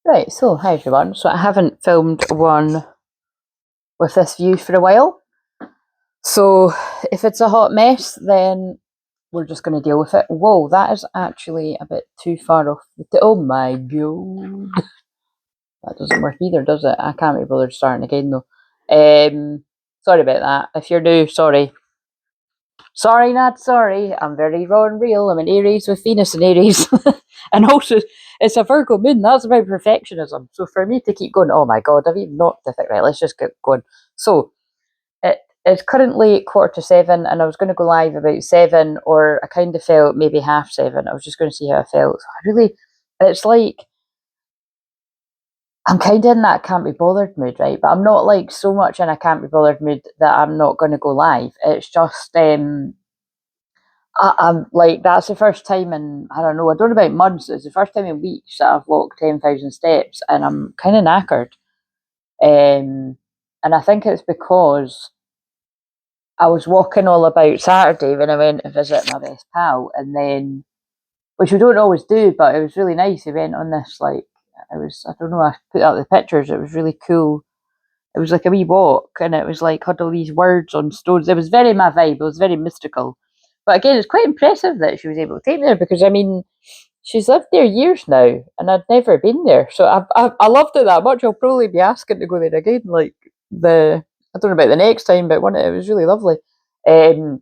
Right, so hi everyone. So I haven't filmed one with this view for a while. So if it's a hot mess, then we're just going to deal with it. Whoa, that is actually a bit too far off. Oh my god. That doesn't work either, does it? I can't be bothered starting again though. Sorry about that. If you're new, sorry. Sorry, not sorry. I'm very raw and real. I'm an Aries with Venus in Aries. And also, it's a Virgo moon. That's about perfectionism. So for me to keep going, oh my God, I've even not different. Right, let's just get going. So it's currently 6:45, and I was going to go live about 7, or I kind of felt maybe 7:30. I was just going to see how I felt. So it's like, I'm kind of in that can't be bothered mood, right? But I'm not like so much in a can't be bothered mood that I'm not going to go live. It's just, I'm like, that's the first time in, I don't know about months, it's the first time in weeks that I've walked 10,000 steps, and I'm kind of knackered. And I think it's because I was walking all about Saturday when I went to visit my best pal, and then, which we don't always do, but it was really nice. We went on this, like, I don't know, I put out the pictures, it was really cool. It was like a wee walk, and it was like had all these words on stones. It was very my vibe. It was very mystical. But again, it's quite impressive that she was able to take me there, because I mean, she's lived there years now, and I'd never been there. So I loved it that much. I'll probably be asking to go there again. Like, I don't know about the next time, but it was really lovely. Um,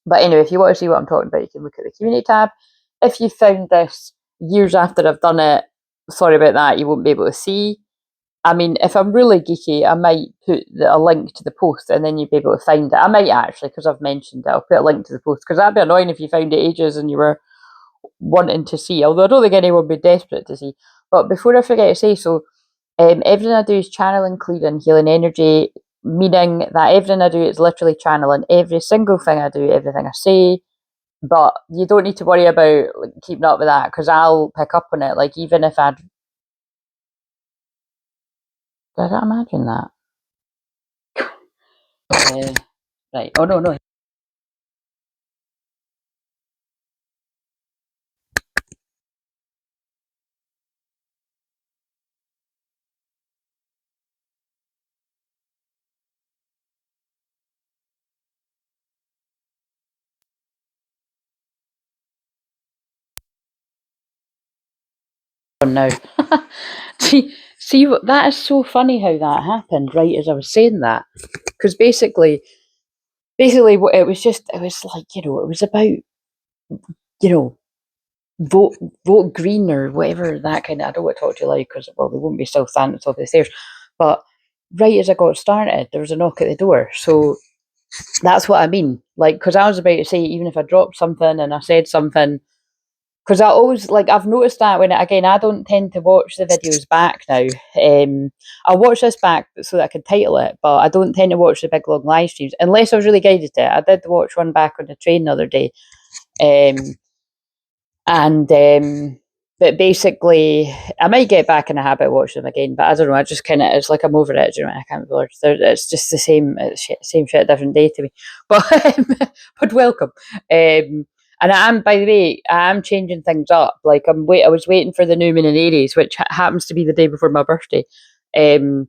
but anyway, if you want to see what I'm talking about, you can look at the community tab. If you found this years after I've done it, sorry about that, you won't be able to see. I mean, if I'm really geeky, I might put a link to the post, and then you'd be able to find it. I might actually, because I've mentioned it, I'll put a link to the post, because that'd be annoying if you found it ages and you were wanting to see, although I don't think anyone would be desperate to see. But before I forget to say, so everything I do is channeling, clearing, healing energy, meaning that everything I do is literally channeling every single thing I do, everything I say. But you don't need to worry about like, keeping up with that, because I'll pick up on it. Like, even if I'd, did I imagine that? Right. Oh no. No. see, that is so funny how that happened. Right as I was saying that, because basically, what it was just, it was like, it was about, you know, vote vote green or whatever, that kind of. I don't want to talk to you like, because well, they won't be still standing at the top of the stairs. But right as I got started, there was a knock at the door. So that's what I mean. Like, because I was about to say, even if I dropped something and I said something, because I always, like, I've noticed that when, again, I don't tend to watch the videos back now. I'll watch this back so that I can title it, but I don't tend to watch the big long live streams unless I was really guided to it. I did watch one back on the train the other day, um, and but basically, I might get back in the habit of watching them again. But I don't know. I just kind of, it's like I'm over it. You know, I can't be bothered. It's just the same, same shit, different day to me. But but welcome. And I am, by the way, I am changing things up. Like, I was waiting for the new moon in Aries, which happens to be the day before my birthday. And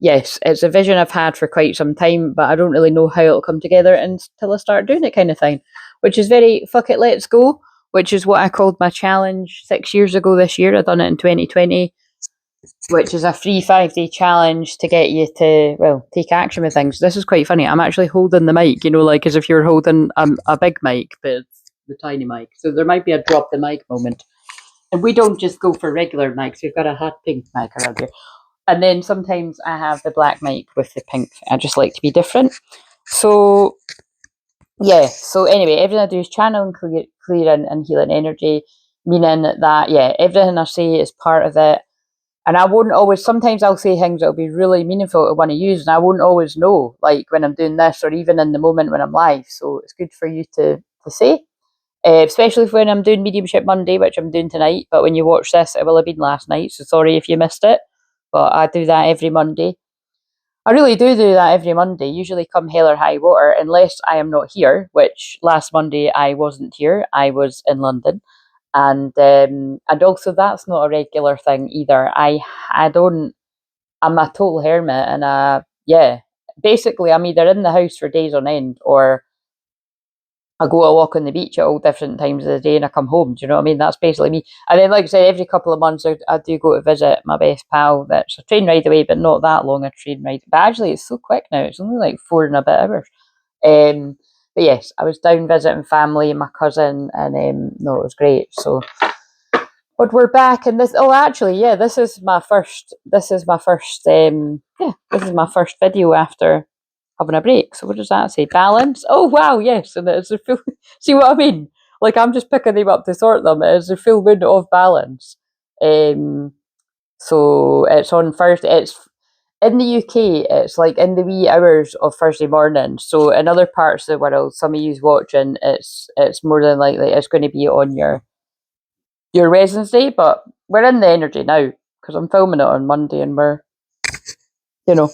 yes, it's a vision I've had for quite some time, but I don't really know how it'll come together until I start doing it, kind of thing. Which is very fuck it, let's go. Which is what I called my challenge 6 years ago this year. I done it in 2020, which is a free 5-day challenge to get you to, well, take action with things. This is quite funny. I'm actually holding the mic, like as if you're holding a big mic, but it's the tiny mic. So there might be a drop the mic moment. And we don't just go for regular mics. We've got a hot pink mic around here. And then sometimes I have the black mic with the pink. I just like to be different. So yeah. So anyway, everything I do is channel and clear and healing energy, meaning that everything I say is part of it. And I won't always. Sometimes I'll say things that'll be really meaningful to want to use, and I won't always know, like when I'm doing this, or even in the moment when I'm live. So it's good for you to say, especially when I'm doing Mediumship Monday, which I'm doing tonight. But when you watch this, it will have been last night. So sorry if you missed it. But I do that every Monday. I really do that every Monday, usually come hell or high water, unless I am not here, which last Monday I wasn't here. I was in London. and also that's not a regular thing either. I'm a total hermit, and yeah, basically I'm either in the house for days on end, or I go a walk on the beach at all different times of the day and I come home. Do you know what I mean? That's basically me. And then, like I said, every couple of months I do go to visit my best pal. That's a train ride away, but not that long a train ride. But actually, it's so quick now. It's only like 4 and a bit hours. Um, but yes, I was down visiting family and my cousin, and no, it was great. So, but we're back, and this. Oh, actually, yeah, this is my first. This is my first. Yeah, this is my first video after having a break. So what does that say? Balance. Oh wow, yes, and it's a full. See what I mean? Like I'm just picking them up to sort them. It's a full moon of balance. So it's on Thursday. It's in the UK. It's like in the wee hours of Thursday morning. So in other parts of the world, some of you's watching, it's more than likely it's going to be on your Wednesday. But we're in the energy now because I'm filming it on Monday, and we're the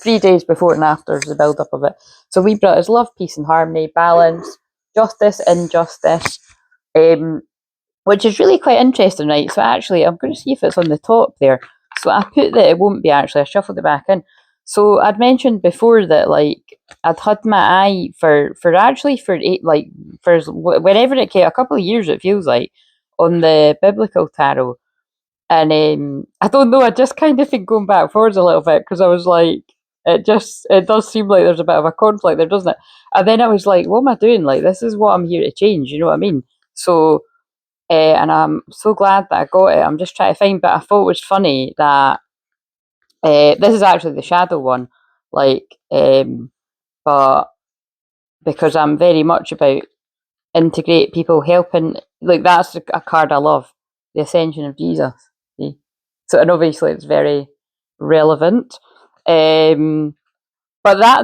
3 days before and after is the build up of it. So Libra is love, peace and harmony, balance, justice, injustice, which is really quite interesting, right? So actually, I'm going to see if it's on the top there. So I put that it won't be actually. I shuffled it back in. So I'd mentioned before that like I'd had my eye for actually for whenever it came, a couple of years it feels like, on the biblical tarot. And I don't know, I just kind of think going back forwards a little bit because I was like, it does seem like there's a bit of a conflict there, doesn't it? And then I was like, what am I doing? Like, this is what I'm here to change, you know what I mean? So, and I'm so glad that I got it. I'm just trying to find, but I thought it was funny that this is actually the shadow one, like, but because I'm very much about integrate people helping, like that's a card I love, the Ascension of Jesus. See? So, and obviously it's very relevant. But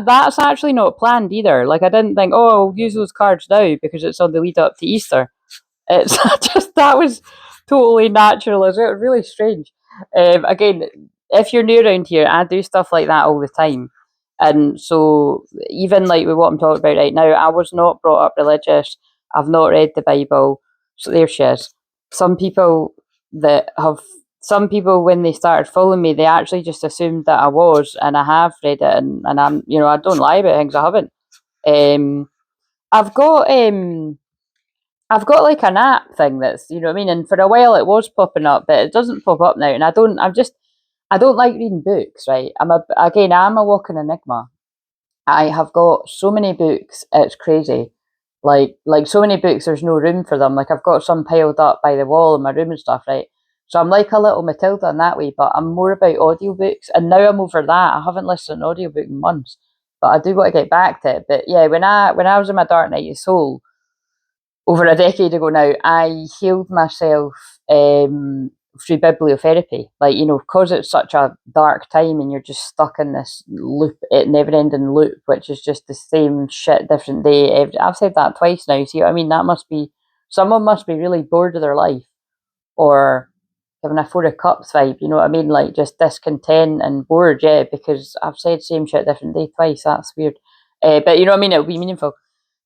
that's actually not planned either. Like I didn't think, oh, I'll use those cards now because it's on the lead up to Easter. It's just that was totally natural. It was really strange. Again, if you're new around here, I do stuff like that all the time. And so even like with what I'm talking about right now, I was not brought up religious. I've not read the Bible. So there she is. Some people some people when they started following me, they actually just assumed that I was, and I have read it, and I'm, I don't lie about things. I haven't. I've got I've got like an app thing that's, you know what I mean? And for a while it was popping up, but it doesn't pop up now. And I don't like reading books, right? I'm a walking enigma. I have got so many books, it's crazy. Like so many books, there's no room for them. Like I've got some piled up by the wall in my room and stuff, right? So I'm like a little Matilda in that way, but I'm more about audiobooks. And now I'm over that. I haven't listened to an audiobook in months. But I do want to get back to it. But yeah, when I was in my dark night of soul, over a decade ago now, I healed myself through bibliotherapy. Like, because it's such a dark time and you're just stuck in this loop, never ending loop, which is just the same shit, different day. I've said that twice now. See what I mean? Someone must be really bored of their life, or having a Four of Cups vibe, you know what I mean? Like just discontent and bored, yeah, because I've said same shit, different day twice. That's weird. But you know what I mean? It'll be meaningful.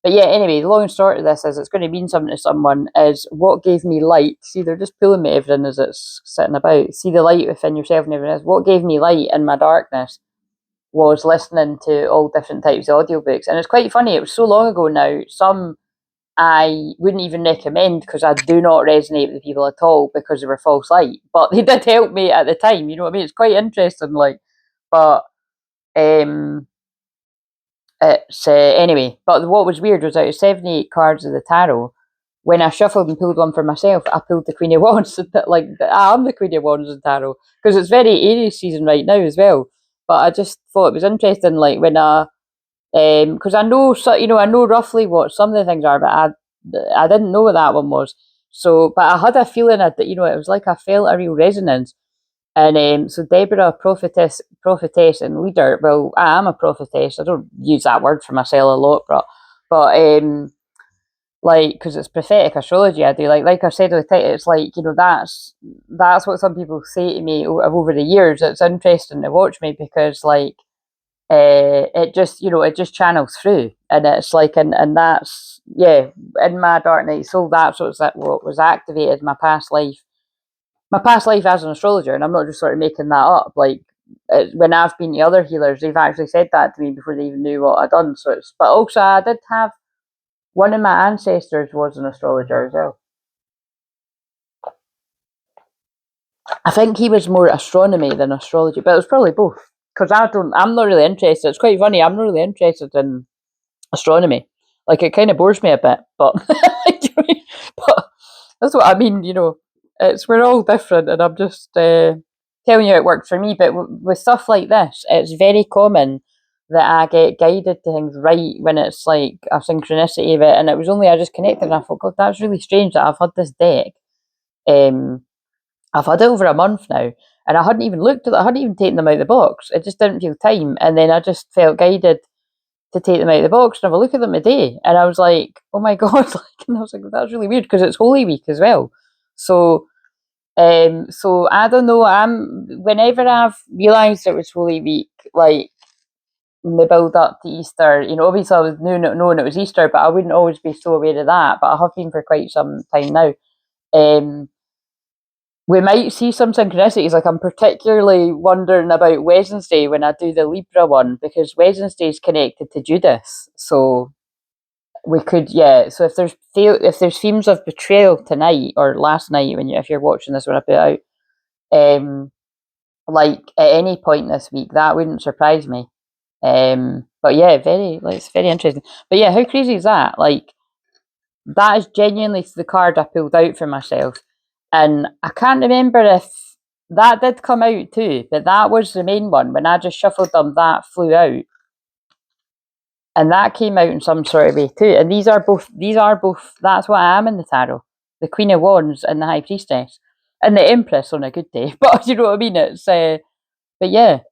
But yeah, anyway, the long and short of this is it's going to mean something to someone, is what gave me light. See, they're just pulling me everything as it's sitting about. See the light within yourself and everything else. What gave me light in my darkness was listening to all different types of audiobooks. And it's quite funny, it was so long ago now. Some I wouldn't even recommend because I do not resonate with people at all because they were false light. But they did help me at the time, you know what I mean? It's quite interesting, like, but it's anyway. But what was weird was out of 78 cards of the tarot, when I shuffled and pulled one for myself, I pulled the Queen of Wands. Like I'm the Queen of Wands in tarot because it's very Aries season right now as well. But I just thought it was interesting, like when because I know, so I know roughly what some of the things are, but I didn't know what that one was. So, but I had a feeling that it was like I felt a real resonance. And so Deborah, prophetess and leader. Well, I am a prophetess. I don't use that word for myself a lot, but like because it's prophetic astrology. I do like I said with the title. It's like that's what some people say to me over the years. It's interesting to watch me because like it just, it just channels through, and it's like, and that's, yeah, in my dark night soul, that's what was activated. My past life as an astrologer, and I'm not just sort of making that up. Like, when I've been to other healers, they've actually said that to me before they even knew what I'd done. So it's, but also I did have one of my ancestors was an astrologer as well. I think he was more astronomy than astrology, but it was probably both. Because I'm not really interested. It's quite funny. I'm not really interested in astronomy. Like, it kind of bores me a bit, but but that's what I mean. It's, we're all different, and I'm just telling you it worked for me. But with stuff like this, it's very common that I get guided to things right when it's like a synchronicity of it. And it was only I just connected, and I thought, God, that's really strange that I've had this deck. I've had it over a month now, and I hadn't even looked at it. I hadn't even taken them out of the box. It just didn't feel time, and then I just felt guided to take them out of the box and have a look at them today. And I was like, oh my God, and I was like, that's really weird because it's Holy Week as well. So, so I don't know. Whenever I've realised it was Holy Week, like in the build up to Easter, obviously I was knowing it was Easter, but I wouldn't always be so aware of that. But I have been for quite some time now. We might see some synchronicities. Like, I'm particularly wondering about Wednesday when I do the Libra one, because Wednesday is connected to Judas. So we could, yeah. So if there's themes of betrayal tonight or last night, if you're watching this when I put it out, like at any point this week, that wouldn't surprise me. But yeah, it's very interesting. But yeah, how crazy is that? Like, that is genuinely the card I pulled out for myself. And I can't remember if that did come out too, but that was the main one. When I just shuffled them, that flew out. And that came out in some sort of way too. And these are both, that's what I am in the tarot. The Queen of Wands and the High Priestess. And the Empress on a good day. But you know what I mean? It's, but yeah,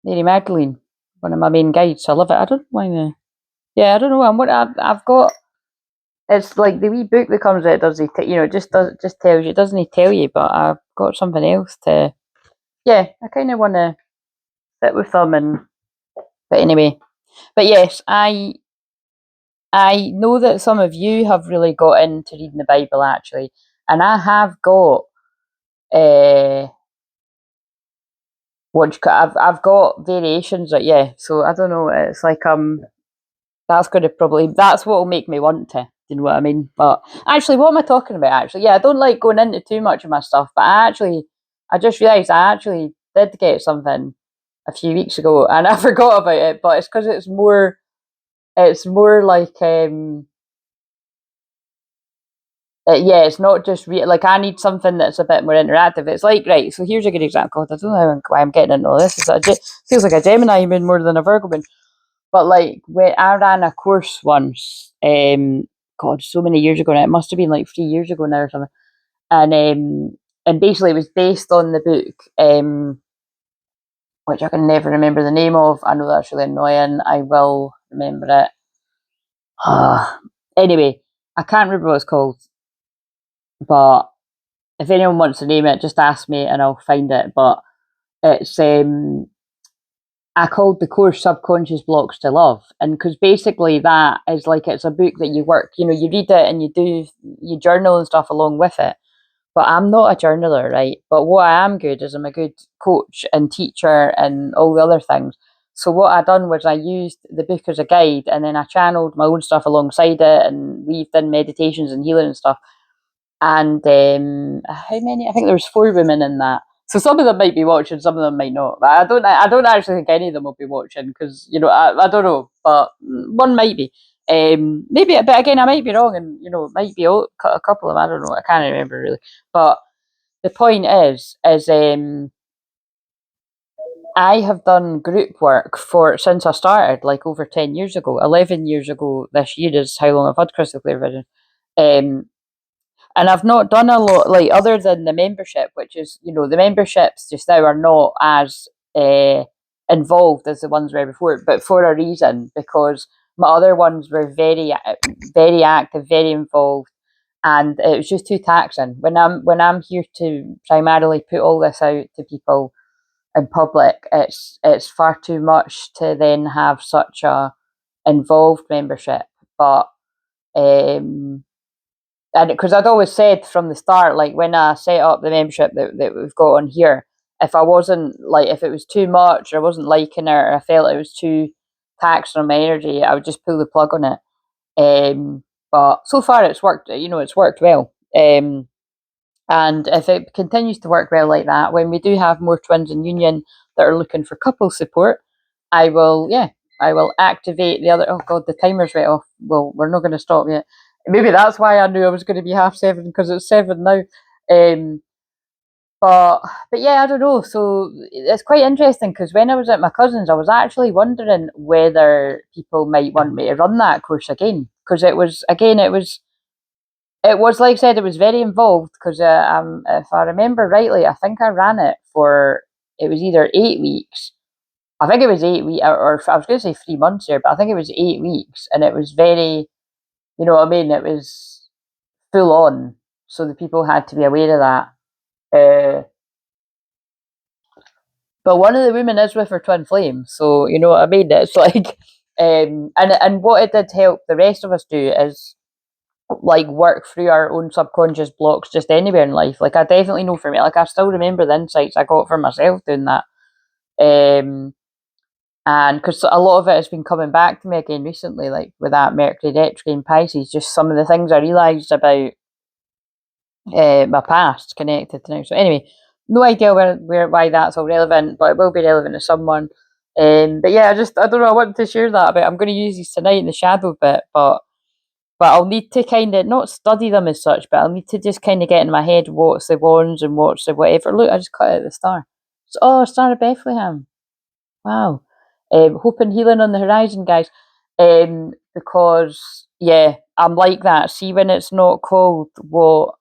Mary Magdalene, one of my main guides. I love it. I don't know why yeah, I don't know. I've got, it's like the wee book that comes out, just tells you, doesn't he tell you, but I've got something else to, yeah, I kind of want to sit with them, but anyway, but yes, I know that some of you have really got into reading the Bible actually, and I have got, I've got variations, yeah, so I don't know, it's like, that's what will make me want to. You know what I mean? But actually, what am I talking about? Actually, yeah, I don't like going into too much of my stuff, but I just realised I actually did get something a few weeks ago, and I forgot about it. But it's because it's more like, yeah, it's not just like I need something that's a bit more interactive. It's like, right, so here's a good example. I don't know why I'm getting into all this. Feels like a Gemini moon more than a Virgo moon. But like, when I ran a course once, God, so many years ago now. It must have been like 3 years ago now or something. And basically, it was based on the book, which I can never remember the name of. I know that's really annoying. I will remember it. Anyway, I can't remember what it's called. But if anyone wants to name it, just ask me and I'll find it. But it's I called the course Subconscious Blocks to Love. And because basically that is like, it's a book that you work, you read it and you journal and stuff along with it. But I'm not a journaler, right? But what I am good is I'm a good coach and teacher and all the other things. So what I done was I used the book as a guide, and then I channeled my own stuff alongside it, and we've done meditations and healing and stuff. And how many? I think there was 4 women in that. So some of them might be watching, some of them might not. But I don't actually think any of them will be watching, because I don't know, but one might be. Maybe, but again, I might be wrong, and it might be a couple of them. I don't know. I can't remember really. But the point is I have done group work since I started, like over 10 years ago. 11 years ago this year is how long I've had crystal clairvision. And I've not done a lot, like, other than the membership, which is, the memberships just now are not as involved as the ones were before, but for a reason, because my other ones were very, very active, very involved, and it was just too taxing. When I'm here to primarily put all this out to people, in public, it's far too much to then have such a involved membership. But and because I'd always said from the start, like when I set up the membership that we've got on here, if I wasn't like, if it was too much or I wasn't liking it, or I felt it was too taxing on my energy, I would just pull the plug on it. But so far it's worked, it's worked well. And if it continues to work well like that, when we do have more twins in union that are looking for couple support, I will activate the other. Oh God, the timer's right off. Well, we're not going to stop yet. Maybe that's why I knew I was going to be 7:30, because it's 7 now. But yeah, I don't know. So it's quite interesting, because when I was at my cousin's, I was actually wondering whether people might want me to run that course again, because it was like I said, it was very involved, because if I remember rightly, I think I ran it for, it was either 8 weeks. I think it was 8 weeks, or I was going to say 3 months here, but I think it was 8 weeks, and it was very, you know what I mean, it was full on, so the people had to be aware of that. But one of the women is with her twin flame, so you know what I mean. It's like, and what it did help the rest of us do is like work through our own subconscious blocks just anywhere in life. Like I definitely know for me, like I still remember the insights I got for myself doing that. And because a lot of it has been coming back to me again recently, like with that Mercury retrograde in Pisces, just some of the things I realised about my past connected to now. So anyway, no idea why that's all relevant, but it will be relevant to someone. But yeah, I don't know, I wanted to share that about. I'm going to use these tonight in the shadow bit, but I'll need to kind of not study them as such, but I'll need to just kind of get in my head what's the wands and what's the whatever. Look, I just cut out the star. So, Star of Bethlehem. Wow. Hope and healing on the horizon, guys. Because yeah, I'm like that. See, when it's not called what.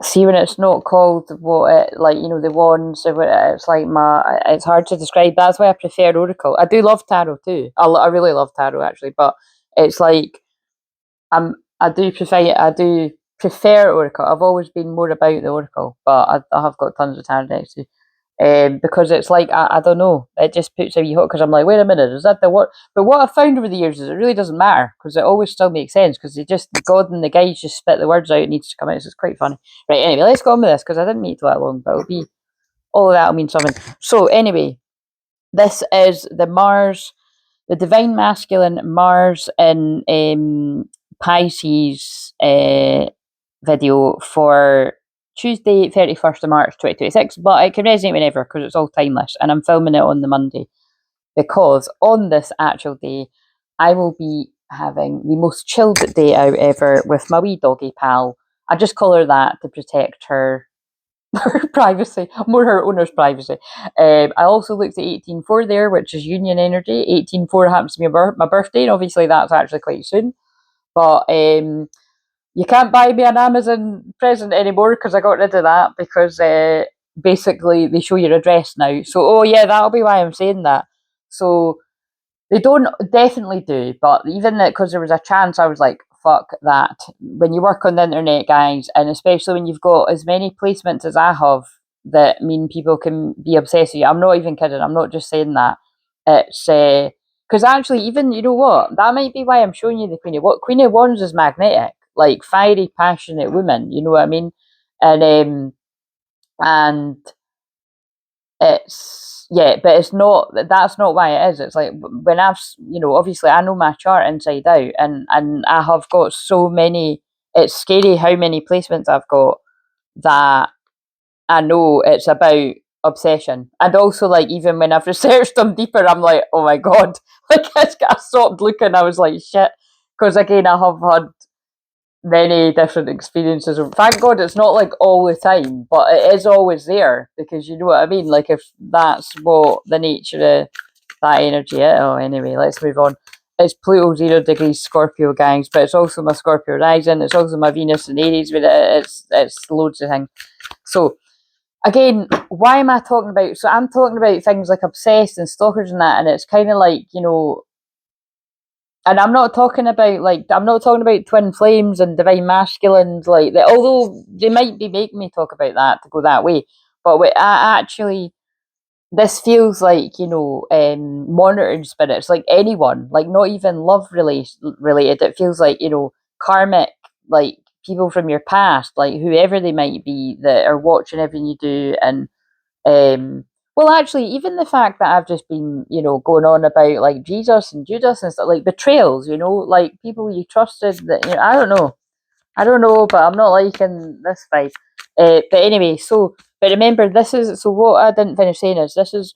See, when it's not called what it, like, the wands, it's like it's hard to describe. That's why I prefer Oracle. I do love tarot too. I really love tarot actually, but it's like I do prefer Oracle. I've always been more about the Oracle, but I have got tons of tarot decks too. Because it's like I don't know, it just puts a wee hook, because I'm like, wait a minute, is that the what? But what I've found over the years is it really doesn't matter, because it always still makes sense, because God and the guys just spit the words out. It needs to come out, so it's quite funny. Right, anyway, let's go on with this, because I didn't mean to that long, but it'll be all of that'll mean something. So anyway, this is the divine masculine Mars in Pisces video for Tuesday, 31st of March 2026, but it can resonate whenever, because it's all timeless, and I'm filming it on the Monday, because on this actual day I will be having the most chilled day out ever with my wee doggy pal. I just call her that to protect her privacy, more her owner's privacy. I also looked at 18.4 there, which is union energy. 18.4 happens to be my birthday, and obviously that's actually quite soon. But you can't buy me an Amazon present anymore, because I got rid of that, because basically they show your address now. So, oh yeah, that'll be why I'm saying that. So they don't definitely do, but even that, because there was a chance, I was like, fuck that. When you work on the internet, guys, and especially when you've got as many placements as I have that mean people can be obsessed with you. I'm not even kidding. I'm not just saying that. It's because actually, even, you know what, that might be why I'm showing you the Queen of Wands is magnetic, like fiery, passionate woman. You know what I mean? And it's but it's not, that's not why it is. It's like when I've, obviously I know my chart inside out, and I have got so many. It's scary how many placements I've got that I know it's about obsession. And also, like, even when I've researched them deeper, I'm like, oh my god, like I stopped looking. I was like, shit, because again, I have had many different experiences. Thank God it's not like all the time, but it is always there, because you know what I mean. Like, if that's what the nature of that energy is. Oh, anyway, let's move on. It's Pluto 0 degrees Scorpio, guys, but it's also my Scorpio rising. It's also my Venus in Aries, but it's loads of things. So again, why am I talking about? So I'm talking about things like obsessed and stalkers and that, and it's kind of like, And I'm not talking about twin flames and divine masculines, like that. Although they might be making me talk about that to go that way, but I actually, this feels like, monitoring spirits, like anyone, like not even love related. It feels like, karmic, like people from your past, like whoever they might be, that are watching everything you do. And well, actually, even the fact that I've just been, going on about like Jesus and Judas and stuff, like betrayals, like people you trusted, that, I don't know, but I'm not liking this vibe. But anyway, but remember, so what I didn't finish saying is, this is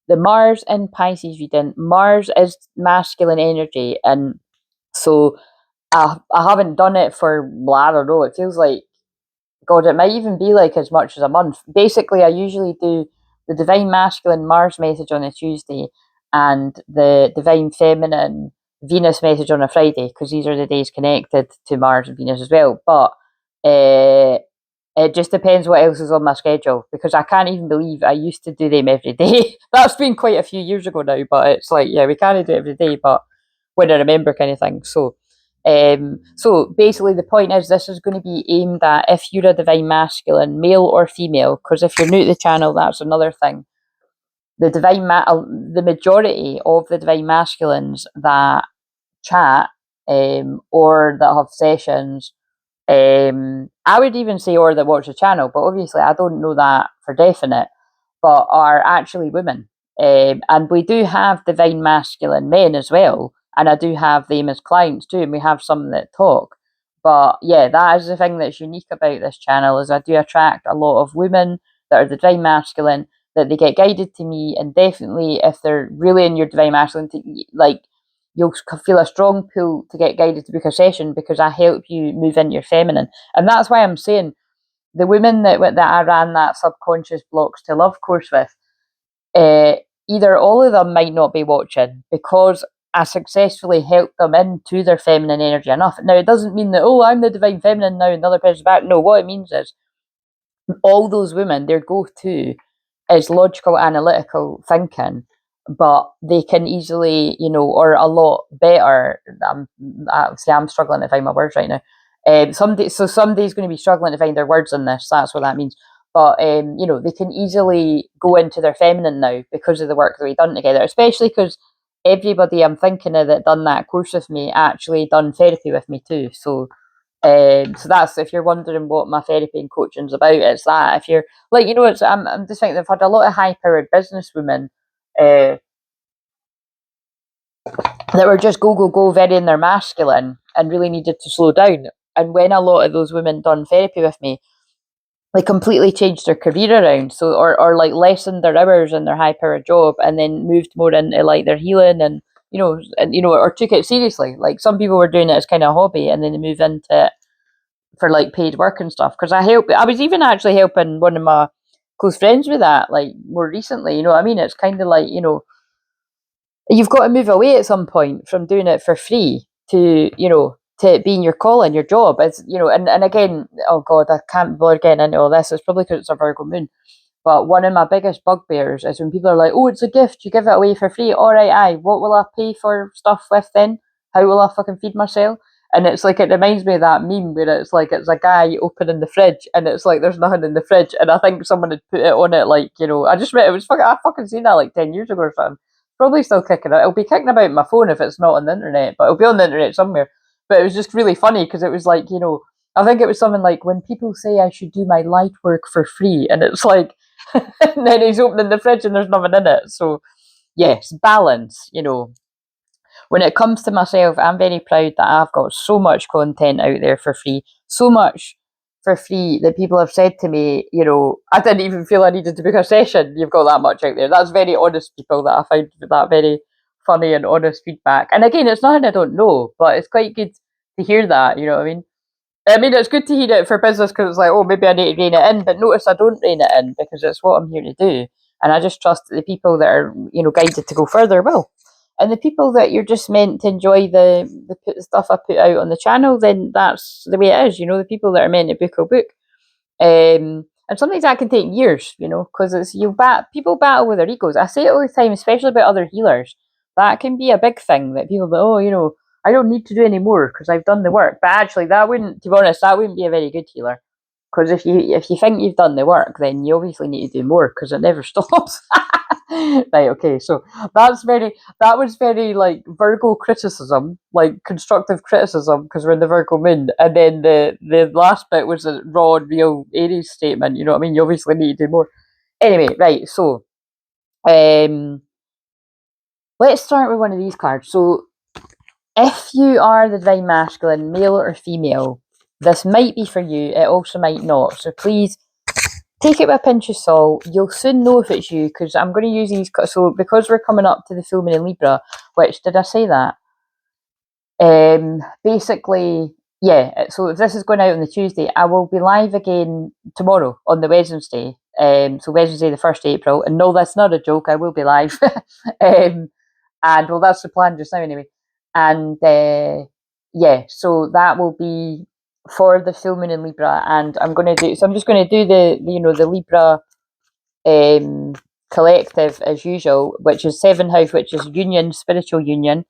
the Mars in Pisces reading. Mars is masculine energy, and so I haven't done it for, well, I don't know, it feels like, God, it might even be like as much as a month. Basically, I usually do the divine masculine Mars message on a Tuesday and the divine feminine Venus message on a Friday, because these are the days connected to Mars and Venus as well. But it just depends what else is on my schedule, because I can't even believe I used to do them every day. That's been quite a few years ago now, but it's like, yeah, we can't do it every day, but when I remember, kind of thing. So basically, the point is, this is going to be aimed at if you're a divine masculine, male or female. Because if you're new to the channel, that's another thing. The majority of the divine masculines that chat, or that have sessions, I would even say, or that watch the channel, but obviously I don't know that for definite, but are actually women. And we do have divine masculine men as well, and I do have them as clients too, and we have some that talk. But yeah, that is the thing that's unique about this channel, is I do attract a lot of women that are the divine masculine, that they get guided to me, and definitely if they're really in your divine masculine, like, you'll feel a strong pull to get guided to book a session, because I help you move into your feminine. And that's why I'm saying, the women that I ran that subconscious blocks to love course with, uh, either all of them might not be watching, because I successfully helped them into their feminine energy enough. Now, it doesn't mean that, oh, I'm the divine feminine now and the other person's back. No, what it means is, all those women, their go-to is logical, analytical thinking, but they can easily, or a lot better. I'm struggling to find my words right now. Some days going to be struggling to find their words in this. That's what that means. But they can easily go into their feminine now because of the work that we've done together. Especially because everybody I'm thinking of that done that course with me actually done therapy with me too. So that's, if you're wondering what my therapy and coaching's about, it's that. If you're like, I'm just thinking, I've had a lot of high-powered businesswomen uh, that were just go, very in their masculine and really needed to slow down. And when a lot of those women done therapy with me, they completely changed their career around. So, or like lessened their hours in their high-powered job, and then moved more into like their healing, and or took it seriously. Like, some people were doing it as kind of a hobby, and then they move into it for like paid work and stuff. Because I was even actually helping one of my close friends with that, like, more recently. You know what I mean? It's kind of like, you've got to move away at some point from doing it for free to, to it being your calling, your job. It's, and again, oh God, I can't bother getting into all this. It's probably because it's a Virgo moon. But one of my biggest bugbears is when people are like, oh, it's a gift, you give it away for free. All right, aye, what will I pay for stuff with then? How will I fucking feed myself? And it's like, it reminds me of that meme where it's like, it's a guy opening the fridge and it's like, there's nothing in the fridge. And I think someone had put it on it, like, I just read, I fucking seen that like 10 years ago or something. Probably still kicking it. It'll be kicking about my phone if it's not on the internet, but it'll be on the internet somewhere. But it was just really funny because it was like, I think it was something like, when people say I should do my light work for free, and it's like, and then he's opening the fridge and there's nothing in it. So yes, balance. When it comes to myself, I'm very proud that I've got so much content out there for free, so much for free that people have said to me, I didn't even feel I needed to book a session. You've got that much out there. That's very honest people that I find that very funny and honest feedback. And again, it's nothing I don't know, but it's quite good to hear that. You know what I mean? It's good to hear it for business because it's like, oh, maybe I need to rein it in. But notice I don't rein it in because it's what I'm here to do. And I just trust that the people that are, guided to go further will. And the people that you're just meant to enjoy the stuff I put out on the channel, then that's the way it is. The people that are meant to book will book. And sometimes that can take years, because it's people battle with their egos. I say it all the time, especially about other healers. That can be a big thing that people go, oh, I don't need to do any more because I've done the work. But actually, that wouldn't, to be honest, that wouldn't be a very good healer. Because if you think you've done the work, then you obviously need to do more because it never stops. Right, okay, so that was very like Virgo criticism, like constructive criticism, because we're in the Virgo moon, and then the last bit was a raw and real Aries statement. You know what I mean? You obviously need to do more. Anyway, right, so let's start with one of these cards. So if you are the divine masculine, male or female, this might be for you. It also might not. So please take it with a pinch of salt. You'll soon know if it's you, because I'm going to use these. So because we're coming up to the full moon in Libra, which, did I say that? Basically, yeah. So if this is going out on the Tuesday, I will be live again tomorrow on the Wednesday. So Wednesday, the 1st of April. And no, that's not a joke. I will be live. And well, that's the plan just now anyway. And yeah, so that will be for the full moon in Libra, and I'm just going to do the Libra collective as usual, which is 7th house, which is union, spiritual union.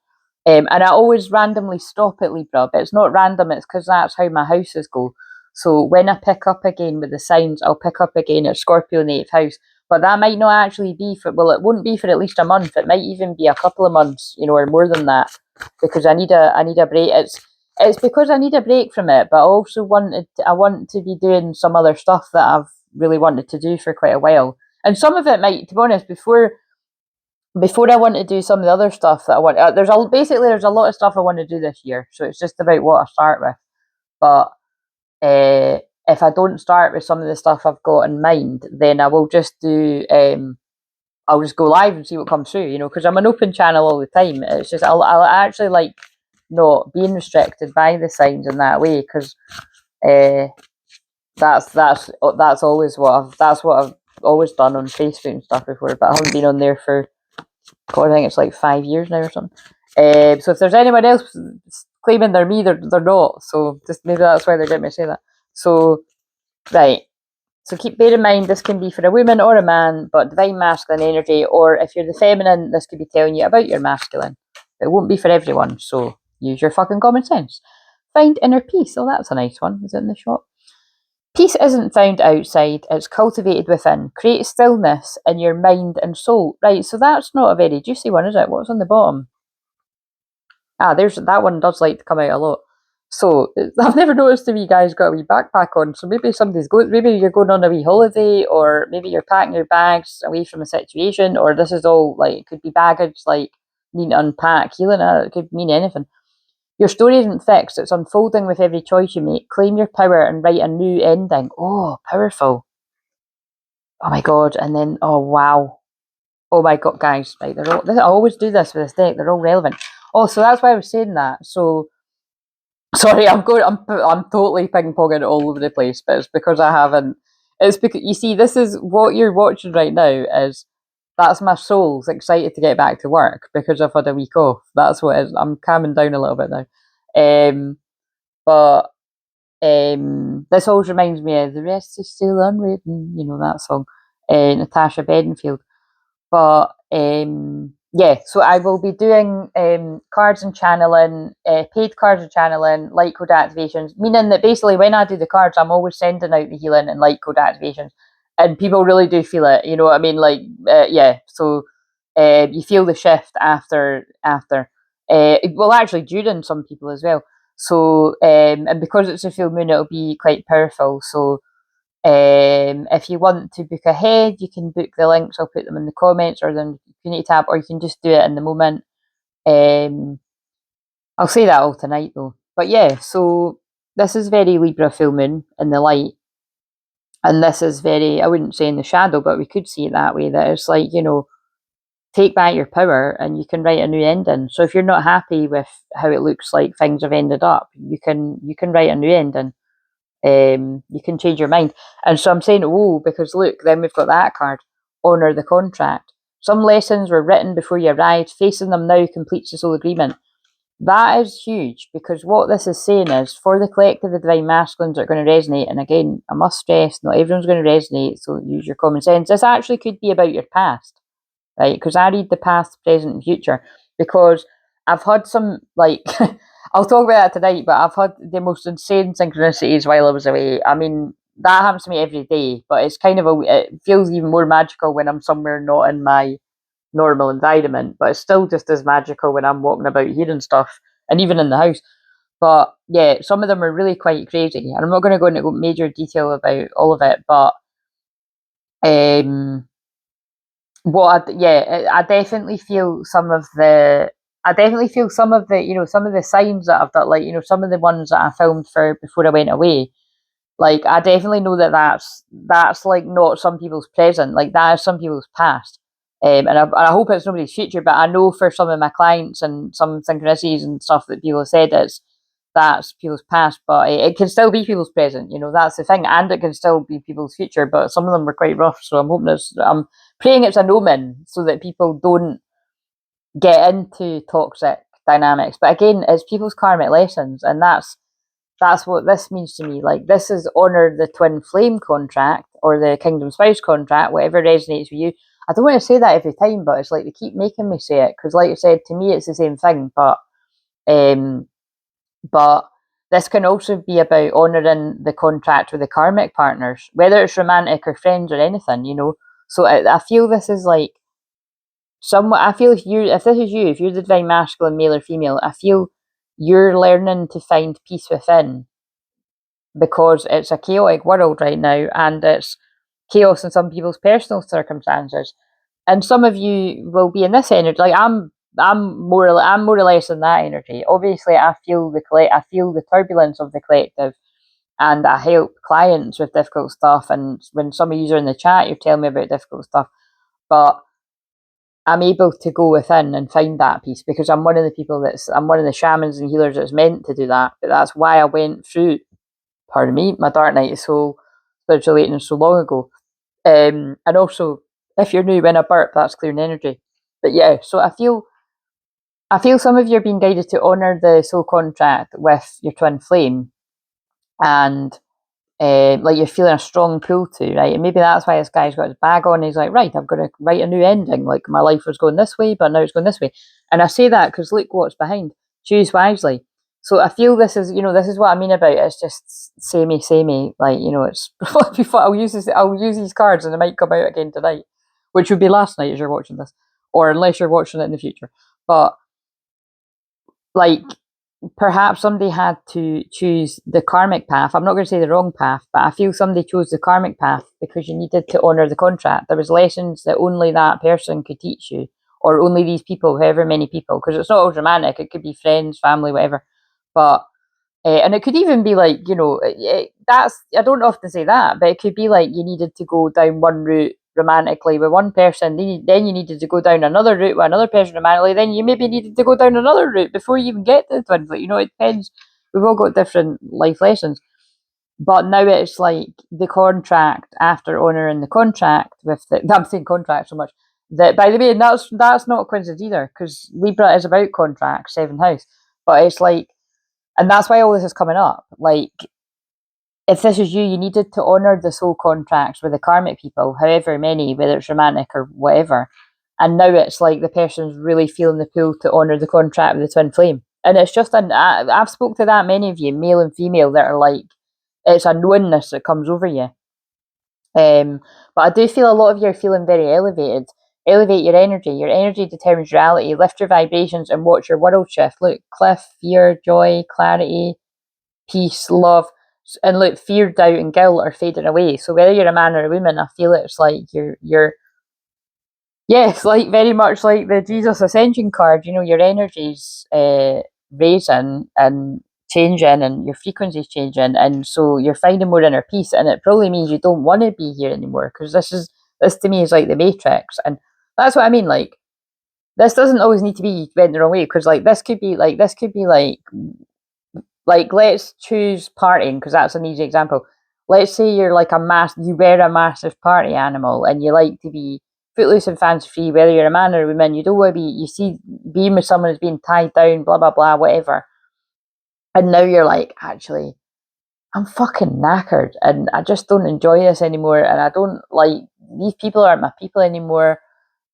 And I always randomly stop at Libra, but it's not random, it's because that's how my houses go. So when I pick up again with the signs, I'll pick up again at Scorpio in the 8th house. But that might not actually be it won't be for at least a month. It might even be a couple of months, or more than that, because I need a break. It's because I need a break from it, but I also I want to be doing some other stuff that I've really wanted to do for quite a while. And some of it might, to be honest, before I want to do some of the other stuff that I want. There's a lot of stuff I want to do this year, so it's just about what I start with. But if I don't start with some of the stuff I've got in mind, then I will just do. I'll just go live and see what comes through, because I'm an open channel all the time. It's just I'll actually like not being restricted by the signs in that way, because that's always what I've always done on Facebook and stuff before, but I haven't been on there for, God, I think it's like 5 years now or something. So if there's anyone else claiming they're me, they're not. So just maybe that's why they're getting me to say that. So right. So bear in mind, this can be for a woman or a man, but divine masculine energy, or if you're the feminine, this could be telling you about your masculine. It won't be for everyone, so use your fucking common sense. Find inner peace. Oh, that's a nice one. Is it in the shop? Peace isn't found outside, it's cultivated within. Create stillness in your mind and soul. Right, so that's not a very juicy one, is it? What's on the bottom? There's that one does like to come out a lot. So I've never noticed if you guys got a wee backpack on. So maybe maybe you're going on a wee holiday, or maybe you're packing your bags away from a situation, or this is all like, it could be baggage, like needing to unpack, healing it. It could mean anything. Your story isn't fixed, it's unfolding with every choice you make. Claim your power and write a new ending. Oh, powerful. Oh my God. And then, oh wow. Oh my God, guys, right, I always do this with this deck, they're all relevant. Oh, so that's why I was saying that. So, sorry, I'm totally ping-ponging all over the place, but it's because I haven't, it's because, you see, this is what you're watching right now that's my soul's excited to get back to work because I've had a week off. That's what it is. I'm calming down a little bit now. But this always reminds me of "The Rest Is Still Unwritten," that song, Natasha Bedingfield. But yeah, so I will be doing cards and channeling, paid cards and channeling, light code activations, meaning that basically when I do the cards, I'm always sending out the healing and light code activations, and people really do feel it. You know what I mean? Like, yeah. So you feel the shift after. Well, actually, during some people as well. So and because it's a full moon, it'll be quite powerful. So if you want to book ahead, you can book the links. I'll put them in the comments or the community tab, or you can just do it in the moment. I'll say that all tonight though. But yeah, so this is very Libra full moon in the light. And this is very, I wouldn't say in the shadow, but we could see it that way, that it's like, take back your power and you can write a new ending. So if you're not happy with how it looks like things have ended up, you can write a new ending. You can change your mind. And so I'm saying, because look, then we've got that card, honour the contract. Some lessons were written before you arrived. Facing them now completes the soul agreement. That is huge, because what this is saying is, for the collective, the divine masculines are going to resonate. And again, I must stress, not everyone's going to resonate, so use your common sense. This actually could be about your past, right? Because I read the past, present, and future. Because I've had some, like, I'll talk about that tonight, but I've had the most insane synchronicities while I was away. I mean, that happens to me every day, but it's kind of it feels even more magical when I'm somewhere not in my normal environment, but it's still just as magical when I'm walking about here and stuff, and even in the house. But yeah, some of them are really quite crazy, and I'm not going to go into major detail about all of it, but I definitely feel some of the. I definitely feel some of the, some of the signs that I've done, like, some of the ones that I filmed for before I went away. Like, I definitely know that that's like not some people's present, like that is some people's past. And I hope it's nobody's future, but I know for some of my clients and some synchronicities and stuff that people have said that's people's past, but it can still be people's present. That's the thing, and it can still be people's future. But some of them were quite rough, so I'm praying it's an omen so that people don't get into toxic dynamics. But again, it's people's karmic lessons, and that's what this means to me. Like, this is honor the twin flame contract or the kingdom spouse contract, whatever resonates with you. I don't want to say that every time, but it's like they keep making me say it because, like I said, to me it's the same thing. But this can also be about honouring the contract with the karmic partners, whether it's romantic or friends or anything. So I feel this is like somewhat. I feel if this is you, if you're the divine masculine, male or female, I feel you're learning to find peace within because it's a chaotic world right now, and it's chaos in some people's personal circumstances. And some of you will be in this energy. Like I'm more or less in that energy. Obviously, I feel the turbulence of the collective, and I help clients with difficult stuff. And when some of you are in the chat, you're telling me about difficult stuff, but I'm able to go within and find that peace because I'm one of the shamans and healers that's meant to do that. But that's why I went through, pardon me, my dark night of soul spiritual awakening so long ago. And also, if you're new, when I burp, that's clearing energy. But yeah, so I feel some of you are being guided to honour the soul contract with your twin flame, and like you're feeling a strong pull to, right? And maybe that's why this guy's got his bag on. He's like, right, I've got to write a new ending. Like, my life was going this way, but now it's going this way. And I say that because look what's behind. Choose wisely. So I feel this is what I mean about it. It's just samey. Like, it's before I'll use these cards and they might come out again tonight, which would be last night as you're watching this, or unless you're watching it in the future. But like, perhaps somebody had to choose the karmic path. I'm not going to say the wrong path, but I feel somebody chose the karmic path because you needed to honour the contract. There was lessons that only that person could teach you, or only these people, however many people, because it's not always romantic. It could be friends, family, whatever. But and it could even be like, that's, I don't often say that, but it could be like you needed to go down one route romantically with one person, then you needed to go down another route with another person romantically, then you maybe needed to go down another route before you even get to the twin flame. It depends. We've all got different life lessons. But now it's like the contract after honouring the contract with I'm saying contract so much. That, by the way, and that's not a coincidence either, because Libra is about contracts, seventh house. But it's like, and that's why all this is coming up. Like, if this is you, you needed to honour the soul contracts with the karmic people, however many, whether it's romantic or whatever. And now it's like the person's really feeling the pull to honour the contract with the twin flame. And it's just, I've spoke to that many of you, male and female, that are like, it's a knowingness that comes over you. But I do feel a lot of you are feeling very elevated. Elevate your energy. Your energy determines reality. Lift your vibrations and watch your world shift. Look, cliff, fear, joy, clarity, peace, love. And look, fear, doubt, and guilt are fading away. So whether you're a man or a woman, I feel it's like you're yes, like very much like the Jesus Ascension card. Your energy's raising and changing, and your frequency's changing, and so you're finding more inner peace. And it probably means you don't want to be here anymore, because this to me is like the Matrix, and that's what I mean. Like, this doesn't always need to be went the wrong way, because like this could be like, let's choose partying, because that's an easy example. Let's say you're like you were a massive party animal, and you like to be footloose and fancy free, whether you're a man or a woman. You don't want to be, you see being with someone as being tied down, blah, blah, blah, whatever. And now you're like, actually, I'm fucking knackered, and I just don't enjoy this anymore, and I don't like, these people aren't my people anymore,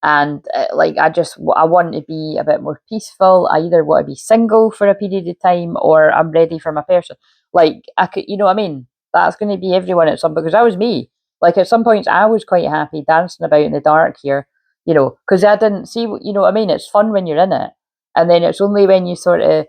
and like I want to be a bit more peaceful. I either want to be single for a period of time, or I'm ready for my person. Like I could, you know what I mean? That's going to be everyone at some, because that was me. Like at some points I was quite happy dancing about in the dark here, you know, because I didn't see, you know what I mean? It's fun when you're in it, and then it's only when you sort of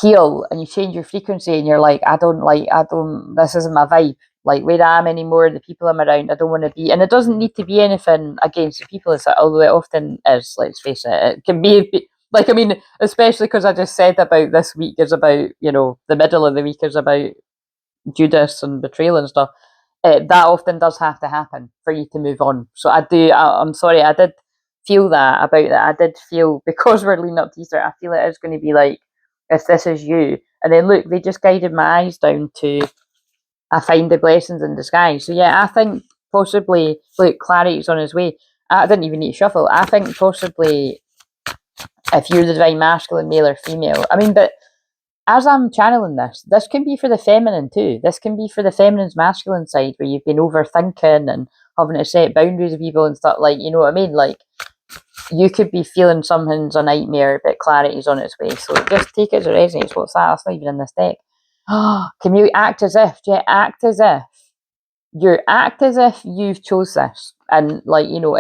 heal and you change your frequency and you're like, this isn't my vibe, like where I am anymore, the people I'm around, I don't want to be. And it doesn't need to be anything against the people, although it often is, let's face it. It can be like, I mean, especially because I just said about this week is about, you know, the middle of the week is about Judas and betrayal and stuff. That often does have to happen for you to move on. So I'm sorry, I did feel that about that. I did feel, because we're leading up to Easter, I feel it is going to be like, if this is you. And then look, they just guided my eyes down to, I find the blessings in disguise. So yeah, I think possibly, look, clarity's on his way. I didn't even need to shuffle. I think possibly if you're the divine masculine, male or female, I mean, but as I'm channeling this can be for the feminine too. This can be for the feminine's masculine side, where you've been overthinking and having to set boundaries with people and stuff, like, you know what I mean? Like, you could be feeling something's a nightmare, but clarity's on its way. So just take it as it resonates. What's that? That's not even in this deck. Can you act as if? Yeah, act as if you've chose this, and, like, you know,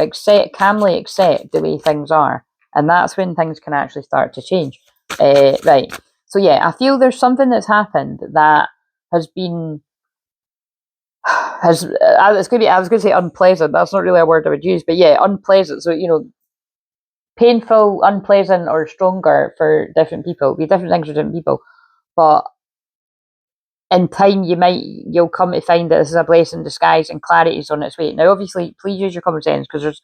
calmly accept the way things are, and that's when things can actually start to change. Right. So yeah, I feel there's something that's happened that has been it's going to be, I was going to say unpleasant. That's not really a word I would use, but yeah, unpleasant. So, you know, painful, unpleasant, or stronger for different people. Be different things for different people, but in time you'll come to find that this is a blessing in disguise, and clarity is on its way. Now, obviously, please use your common sense, because there's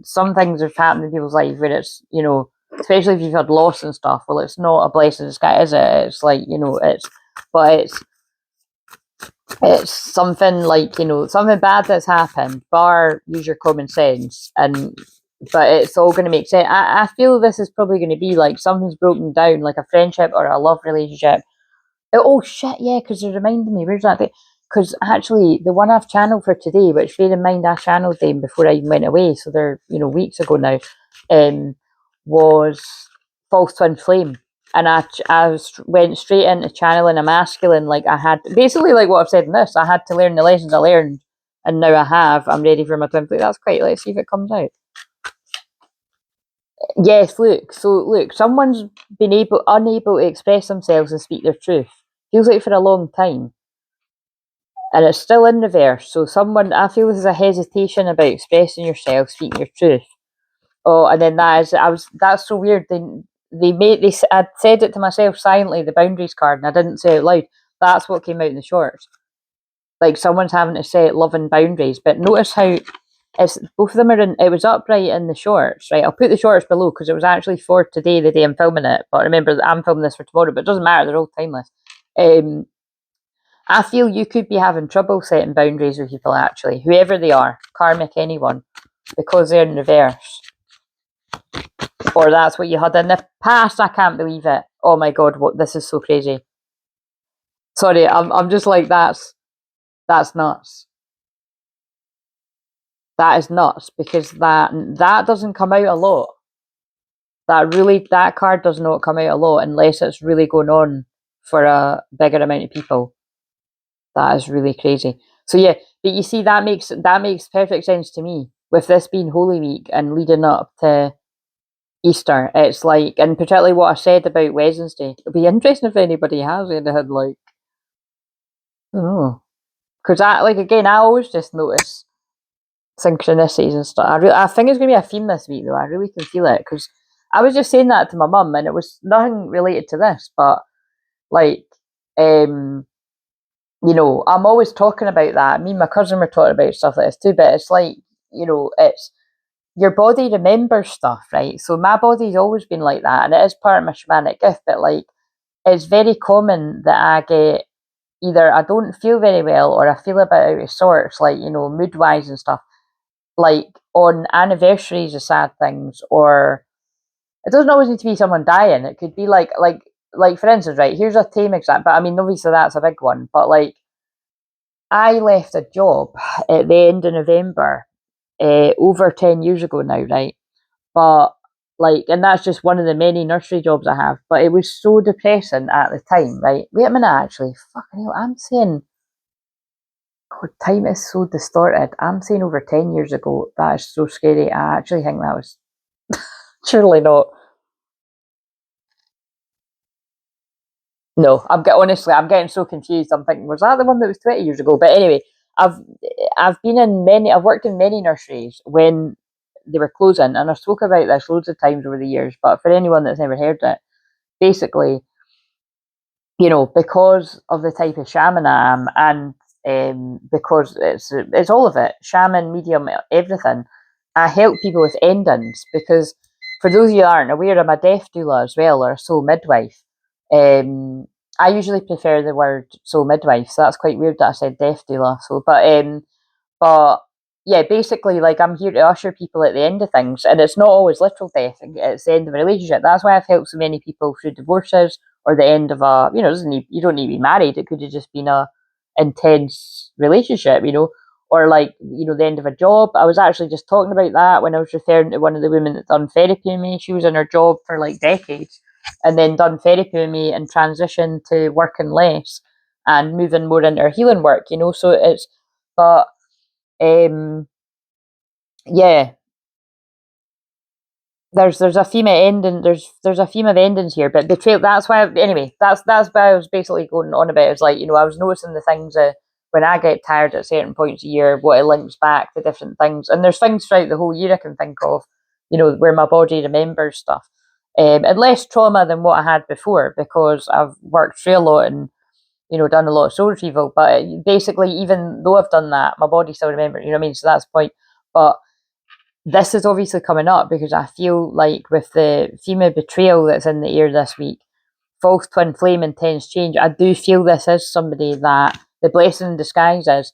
some things have happened in people's life where it's, you know, especially if you've had loss and stuff. Well, it's not a blessing in disguise, is it? It's like, you know, it's something like, you know, something bad that's happened, bar use your common sense, but it's all going to make sense. I feel this is probably going to be like something's broken down, like a friendship or a love relationship. Oh shit, yeah, because it reminded me, where's that thing? Because actually, the one I've channeled for today, which bear in mind I channeled them before I even went away, so they're, you know, weeks ago now, was False Twin Flame. And went straight into channeling a masculine, like I had, basically like what I've said in this, I had to learn the lessons I learned, and now I have, I'm ready for my twin flame. That's quite, let's see if it comes out. Yes, look, someone's been unable to express themselves and speak their truth. Feels like for a long time. And it's still in reverse. So I feel this is a hesitation about expressing yourself, speaking your truth. Oh, and then that's so weird. I'd said it to myself silently, the boundaries card, and I didn't say it out loud. That's what came out in the shorts. Like, someone's having to set love and boundaries. But notice how both of them it was upright in the shorts, right? I'll put the shorts below because it was actually for today, the day I'm filming it. But remember that I'm filming this for tomorrow, but it doesn't matter, they're all timeless. I feel you could be having trouble setting boundaries with people, actually, whoever they are, karmic, anyone, because they're in reverse. Or that's what you had in the past. I can't believe it. Oh my god, this is so crazy. Sorry, I'm just like, that's nuts. That is nuts, because that doesn't come out a lot. That card does not come out a lot unless it's really going on for a bigger amount of people. That is really crazy. So yeah, but you see, that makes perfect sense to me, with this being Holy Week and leading up to Easter. It's like, and particularly what I said about Wednesday. It'll be interesting if anybody has anything, like, I don't know, because I always just notice synchronicities and stuff. I think it's going to be a theme this week, though. I really can feel it, because I was just saying that to my mum, and it was nothing related to this, but like, you know, I'm always talking about that. Me and my cousin were talking about stuff like this too, but it's like, you know, it's your body remembers stuff, right? So my body's always been like that, and it is part of my shamanic gift, but like, it's very common that I get either I don't feel very well, or I feel a bit out of sorts, like, you know, mood wise and stuff, like on anniversaries of sad things, or it doesn't always need to be someone dying. It could be like for instance, right, here's a tame example, but I mean, obviously that's a big one, but like, I left a job at the end of November, over 10 years ago now, right? But like, and that's just one of the many nursery jobs I have, but it was so depressing at the time, right? Wait a minute, actually, fucking hell, I'm saying, God, time is so distorted. I'm saying over 10 years ago. That is so scary. I actually think that was surely not. No, honestly, I'm getting so confused. I'm thinking, was that the one that was 20 years ago? But anyway, I've I've worked in many nurseries when they were closing, and I've spoken about this loads of times over the years. But for anyone that's never heard it, basically, because of the type of shaman I am, and because it's all of it, shaman, medium, everything. I help people with endings because, for those of you that aren't aware, I'm a death doula as well, or a soul midwife. I usually prefer the word soul midwife, so that's quite weird that I said death doula. But yeah, basically, like, I'm here to usher people at the end of things, and it's not always literal death. It's the end of a relationship. That's why I've helped so many people through divorces or the end of a, you don't need to be married. It could have just been a intense relationship, or like, the end of a job. I was actually just talking about that when I was referring to one of the women that done therapy with me. She was in her job for like decades, and then done therapy with me and transitioned to working less and moving more into her healing work. So but um, yeah, there's a theme of ending. There's a theme of endings here, but betrayal. That's why. Anyway, that's why I was basically going on about. It's like, I was noticing the things that when I get tired at certain points of year, what it links back to different things. And there's things throughout the whole year I can think of, where my body remembers stuff, and less trauma than what I had before because I've worked through a lot and done a lot of soul retrieval. But basically, even though I've done that, my body still remembers. You know what I mean? So that's the point. But this is obviously coming up because I feel like with the theme of betrayal that's in the air this week, false twin flame, intense change, I do feel this is somebody that the blessing in disguise is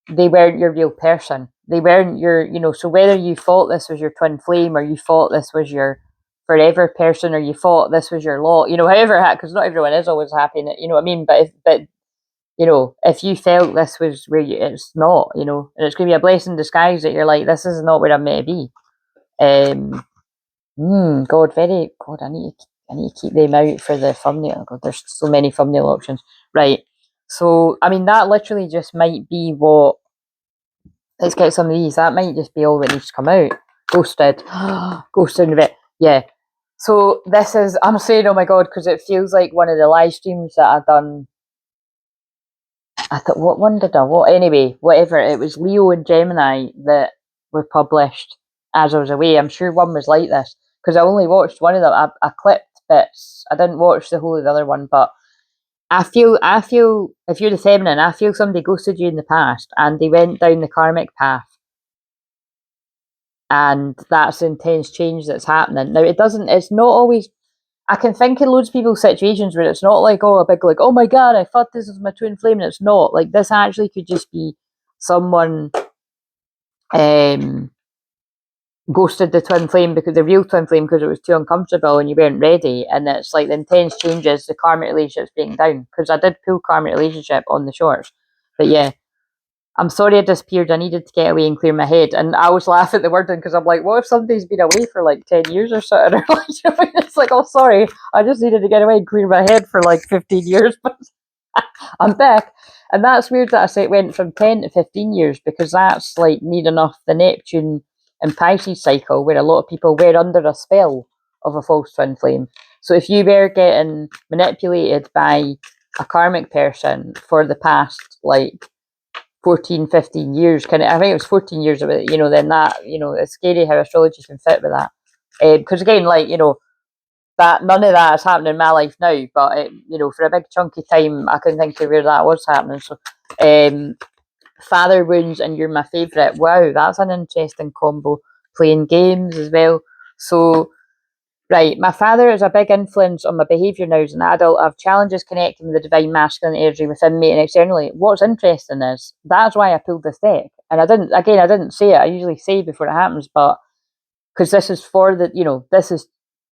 they weren't your real person. They weren't your, so whether you thought this was your twin flame or you thought this was your forever person or you thought this was your lot, however, because not everyone is always happy in it, you know what I mean? If you felt this was where it's not, and it's going to be a blessing in disguise that you're like, this is not where I'm meant to be. God, God, I need to keep them out for the thumbnail. God, there's so many thumbnail options. Right. So, I mean, that literally just might be what, let's get some of these. That might just be all that needs to come out. Ghosted. Ghosted in a bit. Yeah. So this is, I'm saying, oh my God, because it feels like one of the live streams that I've done. I thought, what one did I? What? Anyway, whatever. It was Leo and Gemini that were published as I was away. I'm sure one was like this because I only watched one of them. I clipped bits. I didn't watch the whole of the other one, but I feel if you're the feminine, I feel somebody ghosted you in the past and they went down the karmic path, and that's intense change that's happening. Now it doesn't. It's not always. I can think of loads of people's situations where it's not like, oh, a big, like, oh my God, I thought this was my twin flame, and it's not. Like, this actually could just be someone ghosted the twin flame, because the real twin flame, because it was too uncomfortable and you weren't ready. And it's like the intense changes, the karmic relationship's breaking down. Because I did pull karmic relationship on the shorts. But yeah, I'm sorry I disappeared. I needed to get away and clear my head. And I always laugh at the wording because I'm like, what if somebody's been away for like 10 years or so? And it's like, oh, sorry, I just needed to get away and clear my head for like 15 years. But I'm back. And that's weird that I say it went from 10 to 15 years because that's like near enough the Neptune and Pisces cycle where a lot of people were under a spell of a false twin flame. So if you were getting manipulated by a karmic person for the past like 14, 15 years, I think it was 14 years of it, then that, it's scary how astrology can fit with that. Because again, like, that none of that is happening in my life now, but for a big chunky time, I couldn't think of where that was happening. So, father wounds and you're my favourite. Wow, that's an interesting combo. Playing games as well. So, right, my father is a big influence on my behaviour now as an adult. I have challenges connecting with the divine masculine energy within me and externally. What's interesting is that's why I pulled this deck, and I didn't say it. I usually say before it happens, but because this is for the,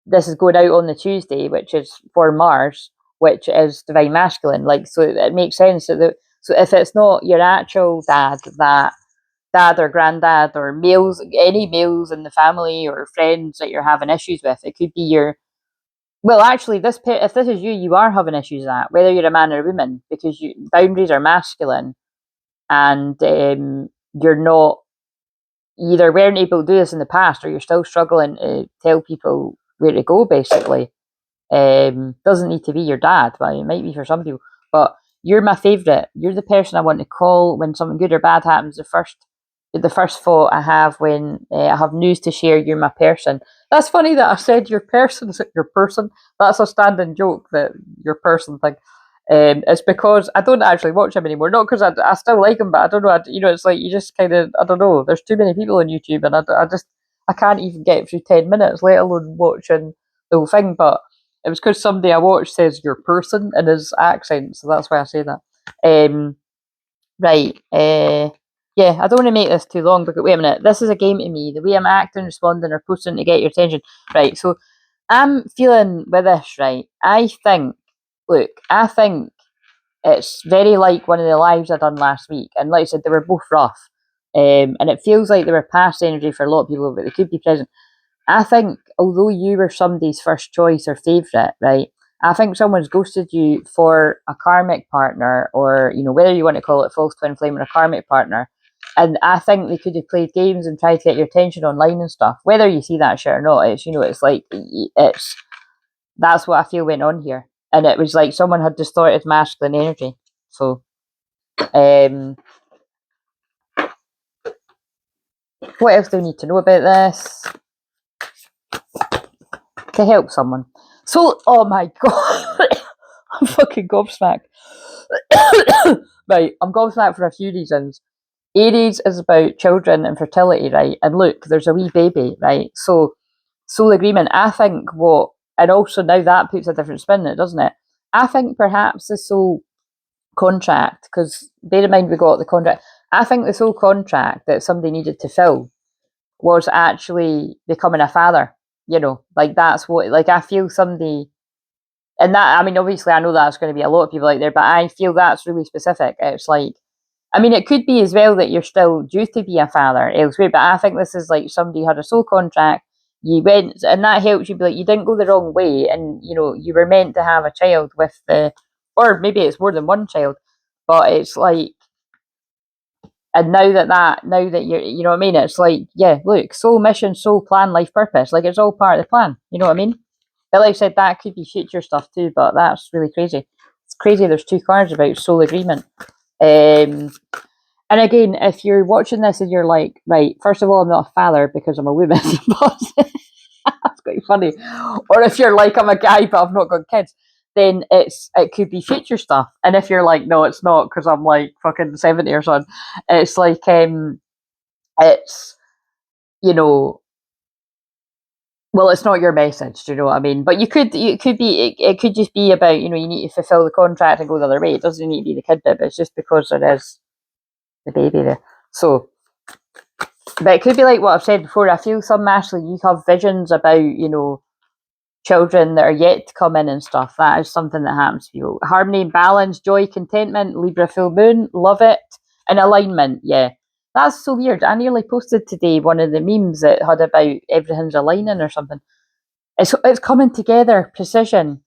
this is going out on the Tuesday, which is for Mars, which is divine masculine. Like, so it makes sense that so if it's not your actual dad that dad or granddad or males, any males in the family or friends that you're having issues with. It could be your, well, actually, if this is you, you are having issues with that, whether you're a man or a woman, because boundaries are masculine, and you're not, either weren't able to do this in the past, or you're still struggling to tell people where to go, basically. Doesn't need to be your dad, but it might be for some people. But you're my favourite. You're the person I want to call when something good or bad happens. The first thought I have when I have news to share. You're my person. That's funny that I said your person. Your person. That's a standing joke, that your person thing. It's because I don't actually watch him anymore. Not because I still like him, but I don't know. It's like you just kind of, I don't know. There's too many people on YouTube, and I can't even get through 10 minutes, let alone watching the whole thing. But it was because somebody I watched says your person in his accent, so that's why I say that. Right. Yeah, I don't want to make this too long, but wait a minute. This is a game to me. The way I'm acting, responding, or posting to get your attention. Right, so I'm feeling with this, right? I think it's very like one of the lives I done last week. And like I said, they were both rough. And it feels like they were past energy for a lot of people, but they could be present. I think although you were somebody's first choice or favourite, right? I think someone's ghosted you for a karmic partner, or whether you want to call it false twin flame or a karmic partner. And I think they could have played games and tried to get your attention online and stuff. Whether you see that shit or not, it's like that's what I feel went on here. And it was like someone had distorted masculine energy. So, what else do we need to know about this to help someone? So, oh my god, I'm fucking gobsmacked. Right, I'm gobsmacked for a few reasons. Aries is about children and fertility, right? And look, there's a wee baby, right? So, soul agreement, I think and also now that puts a different spin in it, doesn't it? I think perhaps the soul contract, because bear in mind we got the contract, I think the soul contract that somebody needed to fill was actually becoming a father. Like that's what, like I feel somebody, and that, I mean, obviously I know that's going to be a lot of people out there, but I feel that's really specific. It's like, I mean, it could be as well that you're still due to be a father elsewhere, but I think this is like somebody had a soul contract, you went, and that helps you be like, you didn't go the wrong way, and you were meant to have a child with or maybe it's more than one child, but it's like, and now that you're, you know what I mean? It's like, yeah, look, soul mission, soul plan, life purpose, like it's all part of the plan. You know what I mean? But like I said, that could be future stuff too, but that's really crazy. It's crazy there's 2 cards about soul agreement. And again, if you're watching this and you're like, right, first of all, I'm not a father because I'm a woman, that's quite funny. Or if you're like, I'm a guy but I've not got kids, then it could be future stuff. And if you're like, no, it's not because I'm like fucking 70 or something, it's like it's well, it's not your message, do you know what I mean? But it could just be about, you need to fulfill the contract and go the other way. It doesn't need to be the kid bit, it's just because there is the baby there. So, but it could be like what I've said before. I feel some masculine, you have visions about, children that are yet to come in and stuff. That is something that happens to you. Harmony, balance, joy, contentment, Libra full moon, love it. And alignment, yeah. That's so weird. I nearly posted today one of the memes that had about everything's aligning or something. It's coming together, precision,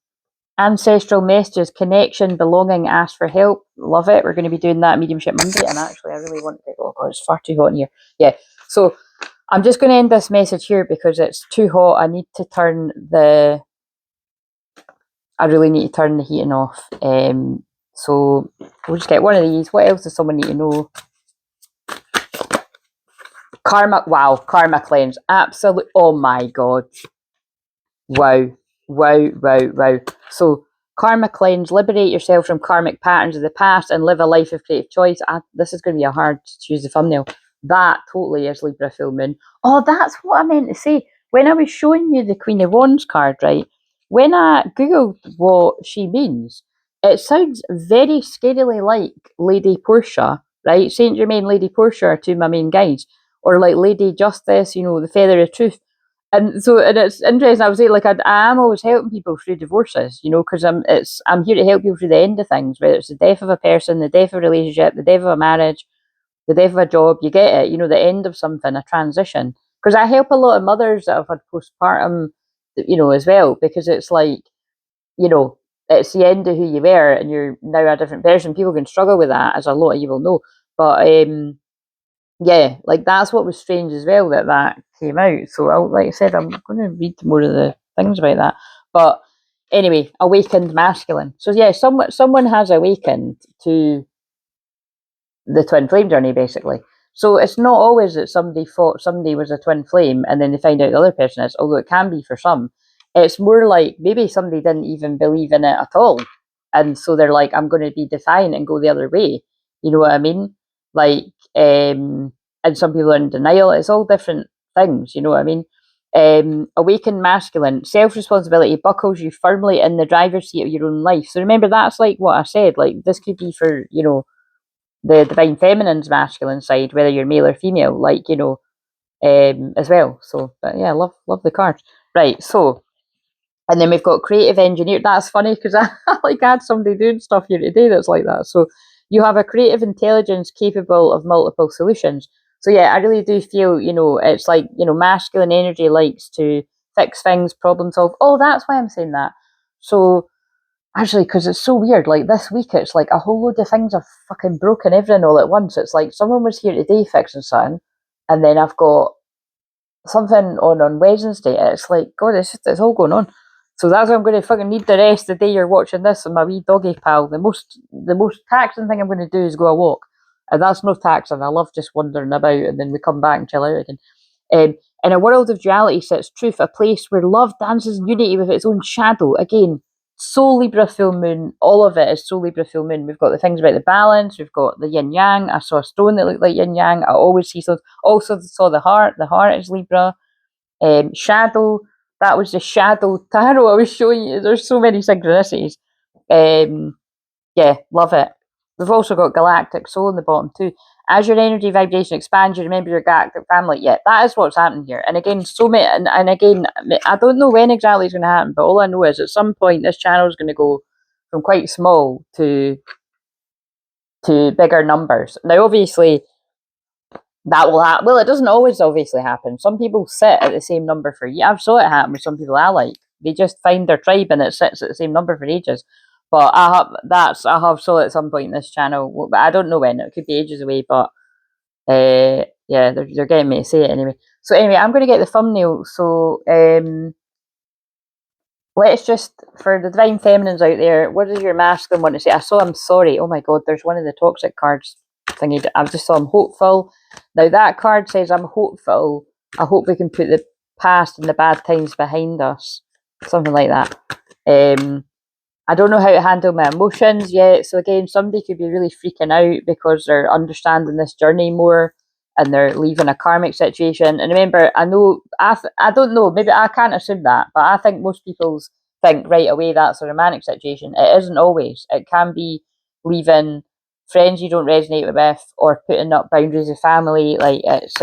ancestral messages, connection, belonging, ask for help, love it. We're going to be doing that Mediumship Monday, and actually I really want to, oh god, it's far too hot in here. Yeah, so I'm just going to end this message here because it's too hot. I really need to turn the heating off. So we'll just get one of these. What else does someone need to know? Karma cleanse. Absolute. Oh my god. Wow. So karma cleanse, liberate yourself from karmic patterns of the past and live a life of creative choice. This is going to be a hard to choose the thumbnail. That totally is Libra full moon. Oh, that's what I meant to say. When I was showing you the Queen of Wands card, right? When I Googled what she means, it sounds very scarily like Lady Portia, right? Saint Germain, Lady Portia are 2 of my main guides. Or like Lady Justice, the Feather of Truth. And so, and it's interesting. I was saying, like, I am always helping people through divorces, because I'm here to help people through the end of things, whether it's the death of a person, the death of a relationship, the death of a marriage, the death of a job, you get it, you know, the end of something, a transition. Because I help a lot of mothers that have had postpartum, you know, as well, because it's like, you know, it's the end of who you were and you're now a different person. People can struggle with that, as a lot of you will know. But yeah, like that's what was strange as well, that came out. So, like I said, I'm going to read more of the things about that. But anyway, awakened masculine. So yeah, someone has awakened to the twin flame journey, basically. So it's not always that somebody thought somebody was a twin flame and then they find out the other person is, although it can be for some. It's more like maybe somebody didn't even believe in it at all. And so they're like, I'm going to be defiant and go the other way. You know what I mean? Like, and some people are in denial. It's all different things, you know what I mean? Awakened masculine, self responsibility buckles you firmly in the driver's seat of your own life. So remember, that's like what I said. Like, this could be for, you know, the divine feminine's masculine side, whether you're male or female, like, you know, as well. So, but yeah, love the cards. Right, so, and then we've got creative engineer. That's funny because I like had somebody doing stuff here today that's like that. So you have a creative intelligence capable of multiple solutions. So yeah, I really do feel, you know, it's like, you know, masculine energy likes to fix things, problem solve. Oh, that's why I'm saying that. So actually, because it's so weird, like this week, it's like a whole load of things have fucking broken everything all at once. It's like someone was here today fixing something, and then I've got something on Wednesday. It's like, God, it's all going on. So that's why I'm going to fucking need the rest the day you're watching this and my wee doggy pal. The most taxing thing I'm going to do is go a walk. And that's no taxing. I love just wandering about and then we come back and chill out again. In a world of duality sits truth, a place where love dances in unity with its own shadow. Again, so Libra full moon, all of it is so Libra full moon. We've got the things about the balance, we've got the yin yang. I saw a stone that looked like yin yang. I always see so. Also saw the heart. The heart is Libra. Shadow, that was the shadow tarot I was showing you. There's so many synchronicities. Yeah, love it. We've also got galactic soul in the bottom too. As your energy vibration expands, you remember your galactic family. Yeah, that is what's happening here. And again, so many, and again, I don't know when exactly it's going to happen, but all I know is at some point this channel is going to go from quite small to bigger numbers. Now, obviously, that will happen. Well, it doesn't always obviously happen. Some people sit at the same number for years. I've saw it happen with some people I like. They just find their tribe and it sits at the same number for ages. But I have saw it at some point in this channel. But I don't know when. It could be ages away. But yeah, they're getting me to say it anyway. So anyway, I'm going to get the thumbnail. So let's just, for the divine feminines out there, what does your masculine want to say? I saw I'm sorry. Oh my God, there's one of the toxic cards thingy. I just saw I'm hopeful. Now that card says I'm hopeful. I hope we can put the past and the bad times behind us. Something like that. I don't know how to handle my emotions yet. So again, somebody could be really freaking out because they're understanding this journey more and they're leaving a karmic situation. And remember, I know, I don't know, maybe I can't assume that, but I think most people think right away that's a romantic situation. It isn't always. It can be leaving friends you don't resonate with or putting up boundaries with family. Like it's,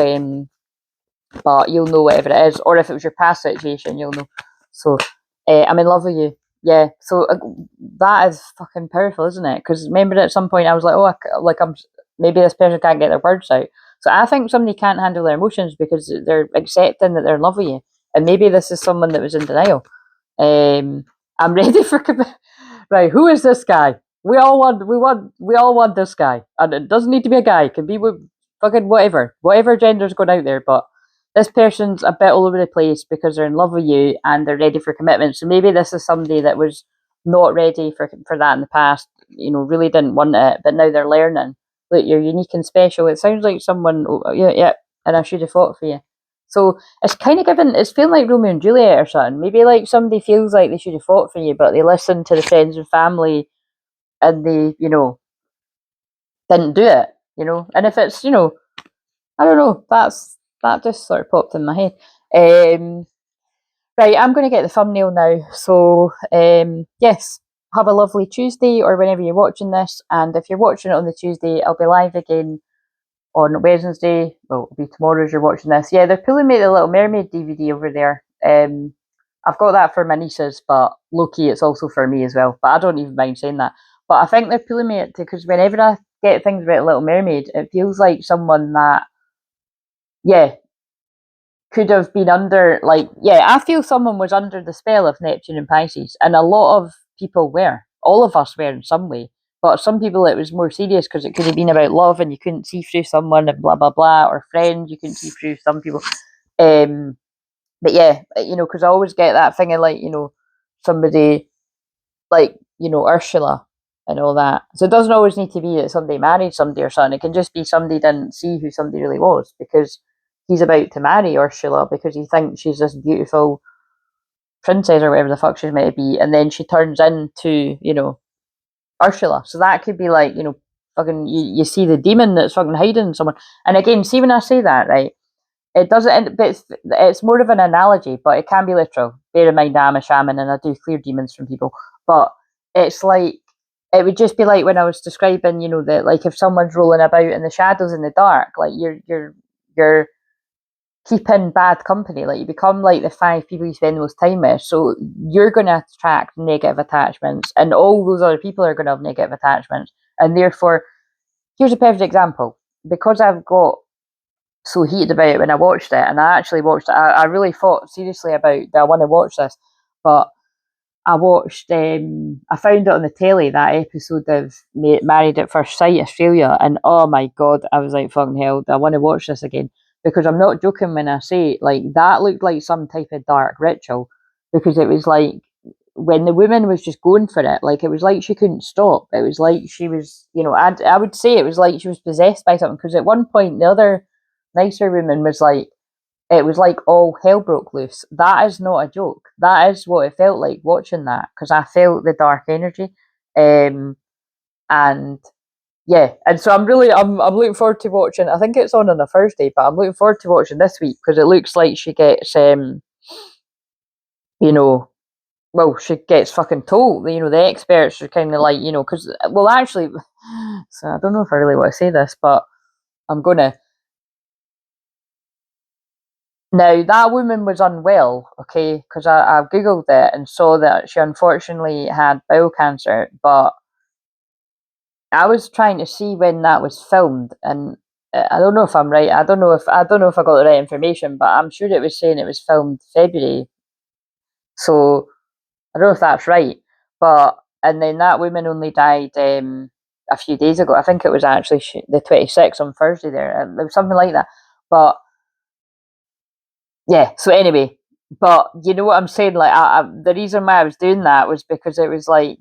but you'll know whatever it is. Or if it was your past situation, you'll know. So I'm in love with you. Yeah, so that is fucking powerful, isn't it? Because remember at some point I was like, oh, I'm maybe this person can't get their words out. So I think somebody can't handle their emotions because they're accepting that they're in love with you, and maybe this is someone that was in denial. I'm ready for right. Who is this guy? We all want this guy, and it doesn't need to be a guy. It can be with fucking whatever gender's going out there, but this person's a bit all over the place because they're in love with you and they're ready for commitment. So maybe this is somebody that was not ready for that in the past, you know, really didn't want it, but now they're learning. Look, you're unique and special. It sounds like someone, yeah, and I should have fought for you. So it's kind of it's feeling like Romeo and Juliet or something. Maybe like somebody feels like they should have fought for you, but they listened to the friends and family and they, you know, didn't do it, you know. And if it's, you know, I don't know, that just sort of popped in my head. Right, I'm going to get the thumbnail now. So, yes, have a lovely Tuesday or whenever you're watching this. And if you're watching it on the Tuesday, I'll be live again on Wednesday. Well, it'll be tomorrow as you're watching this. Yeah, they're pulling me the Little Mermaid DVD over there. I've got that for my nieces, but low-key, it's also for me as well. But I don't even mind saying that. But I think they're pulling me it because whenever I get things about Little Mermaid, it feels like someone that, yeah, could have been under, like, yeah, I feel someone was under the spell of Neptune and Pisces, and a lot of people were. All of us were in some way. But some people it was more serious because it could have been about love and you couldn't see through someone and blah, blah, blah, or friends, you couldn't see through some people. But yeah, because I always get that thing of like, somebody like, Ursula and all that. So it doesn't always need to be that somebody married somebody or something. It can just be somebody didn't see who somebody really was because he's about to marry Ursula because he thinks she's this beautiful princess or whatever the fuck she's meant to be, and then she turns into, Ursula. So that could be like, fucking you see the demon that's fucking hiding someone. And again, see when I say that, right? It doesn't, but it's more of an analogy, but it can be literal. Bear in mind, I'm a shaman and I do clear demons from people. But it's like, it would just be like when I was describing, that like if someone's rolling about in the shadows in the dark, like you're keeping bad company. Like you become like the 5 people you spend the most time with. So you're going to attract negative attachments, and all those other people are going to have negative attachments. And therefore, here's a perfect example. Because I've got so heated about it when I watched it, and I actually watched it. I really thought seriously about, do I want to watch this? But I watched, I found it on the telly, that episode of Married at First Sight Australia, and oh my god, I was like, fucking hell, do I want to watch this again? Because I'm not joking when I say, like, that looked like some type of dark ritual, because it was like, when the woman was just going for it, like, it was like she couldn't stop. It was like she was, I would say it was like she was possessed by something, because at one point, the other nicer woman was like, it was like all hell broke loose. That is not a joke. That is what it felt like watching that, because I felt the dark energy. And yeah, and so I'm looking forward to watching. I think it's on a Thursday, but I'm looking forward to watching this week because it looks like she gets you know well, she gets fucking told. The experts are kind of like, because, well, actually, so I don't know if I really want to say this, but I'm gonna. Now, that woman was unwell, okay, because I googled it and saw that she unfortunately had bowel cancer. But I was trying to see when that was filmed, and I don't know if I'm right. I don't know if I got the right information, but I'm sure it was saying it was filmed February. So I don't know if that's right. But and then that woman only died a few days ago. I think it was actually the 26th on Thursday. It was something like that. But yeah, so anyway, but you know what I'm saying? Like, the reason why I was doing that was because it was like,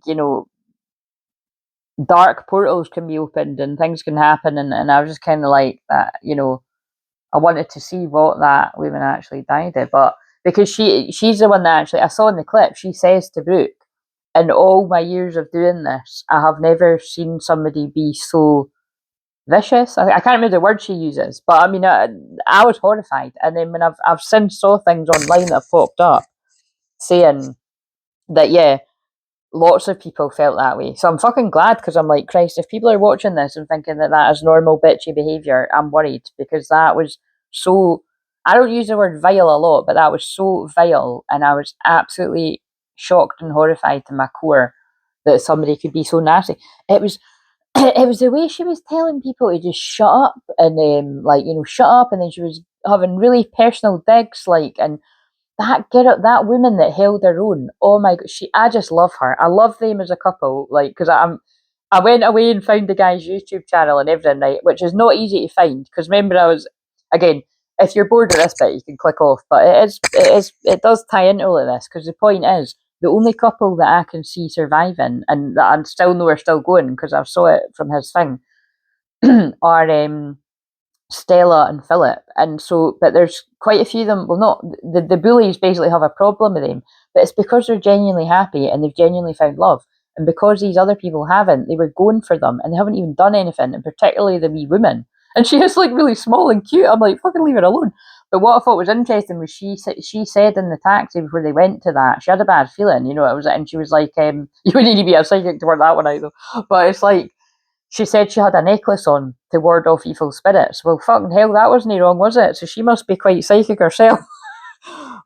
dark portals can be opened and things can happen, and I was just kind of like that, I wanted to see what that woman actually died of, but because she's the one that actually, I saw in the clip, she says to Brooke, in all my years of doing this, I have never seen somebody be so vicious. I can't remember the word she uses, but I mean, I was horrified. And then when I've since saw things online that popped up saying that, yeah, lots of people felt that way. So I'm fucking glad, because I'm like, Christ, if people are watching this and thinking that that is normal bitchy behaviour, I'm worried, because that was so. I don't use the word vile a lot, but that was so vile, and I was absolutely shocked and horrified to my core that somebody could be so nasty. It was it was the way she was telling people to just shut up, and like, shut up, and then she was having really personal digs, like, and that girl, that woman that held her own, oh my god, I just love her. I love them as a couple, like, because I went away and found the guy's YouTube channel and everything, right, which is not easy to find, because remember, again, if you're bored of this bit, you can click off, but it does tie into all of this, because the point is, the only couple that I can see surviving, and that I still know are still going, because I saw it from his thing, are Stella and Philip. And so, but there's quite a few of them, well, not, the bullies basically have a problem with them, but it's because they're genuinely happy and they've genuinely found love. And because these other people haven't, they were going for them and they haven't even done anything, and particularly the wee woman. And she is like really small and cute. I'm like, fucking leave her alone. But what I thought was interesting was she said in the taxi before they went to that, she had a bad feeling, it was, and she was like, you would need to be a psychic to work that one out though. But it's like, she said she had a necklace on to ward off evil spirits. Well, fucking hell, that wasn't wrong, was it? So she must be quite psychic herself.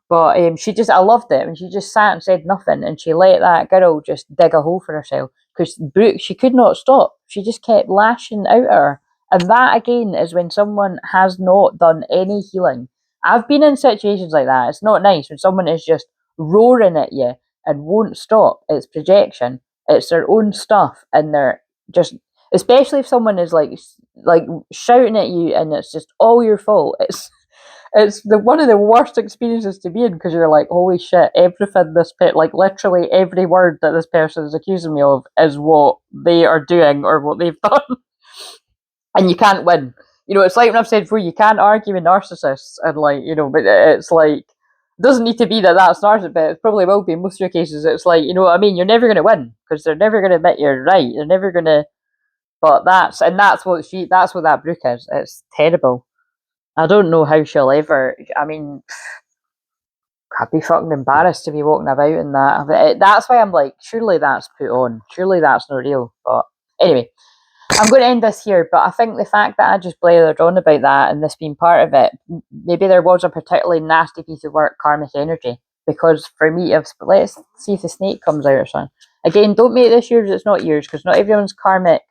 But I loved it. And she just sat and said nothing. And she let that girl just dig a hole for herself. because Brooke, she could not stop. She just kept lashing out at her. And that, again, is when someone has not done any healing. I've been in situations like that. It's not nice when someone is just roaring at you and won't stop. It's projection. It's their own stuff, and they're just, especially if someone is like shouting at you and it's just all your fault. It's one of the worst experiences to be in, because you're like, holy shit, everything this like literally every word that this person is accusing me of is what they are doing or what they've done. And you can't win. You know, it's like when I've said before, you can't argue with narcissists, and like, you know, but it's like, it doesn't need to be that that's narcissist, but it probably will be in most of your cases. It's like, you know what I mean? You're never going to win, because they're never going to admit you're right. They're never going to, but that's what that Brooke is. It's terrible. I don't know how she'll ever, I mean, I'd be fucking embarrassed to be walking about in that. That's why I'm like, surely that's put on. Surely that's not real. But anyway, I'm going to end this here, but I think the fact that I just blathered on about that and this being part of it, maybe there was a particularly nasty piece of work, karmic energy. Because for me, let's see if the snake comes out or something. Again, don't make this yours, it's not yours, because not everyone's karmic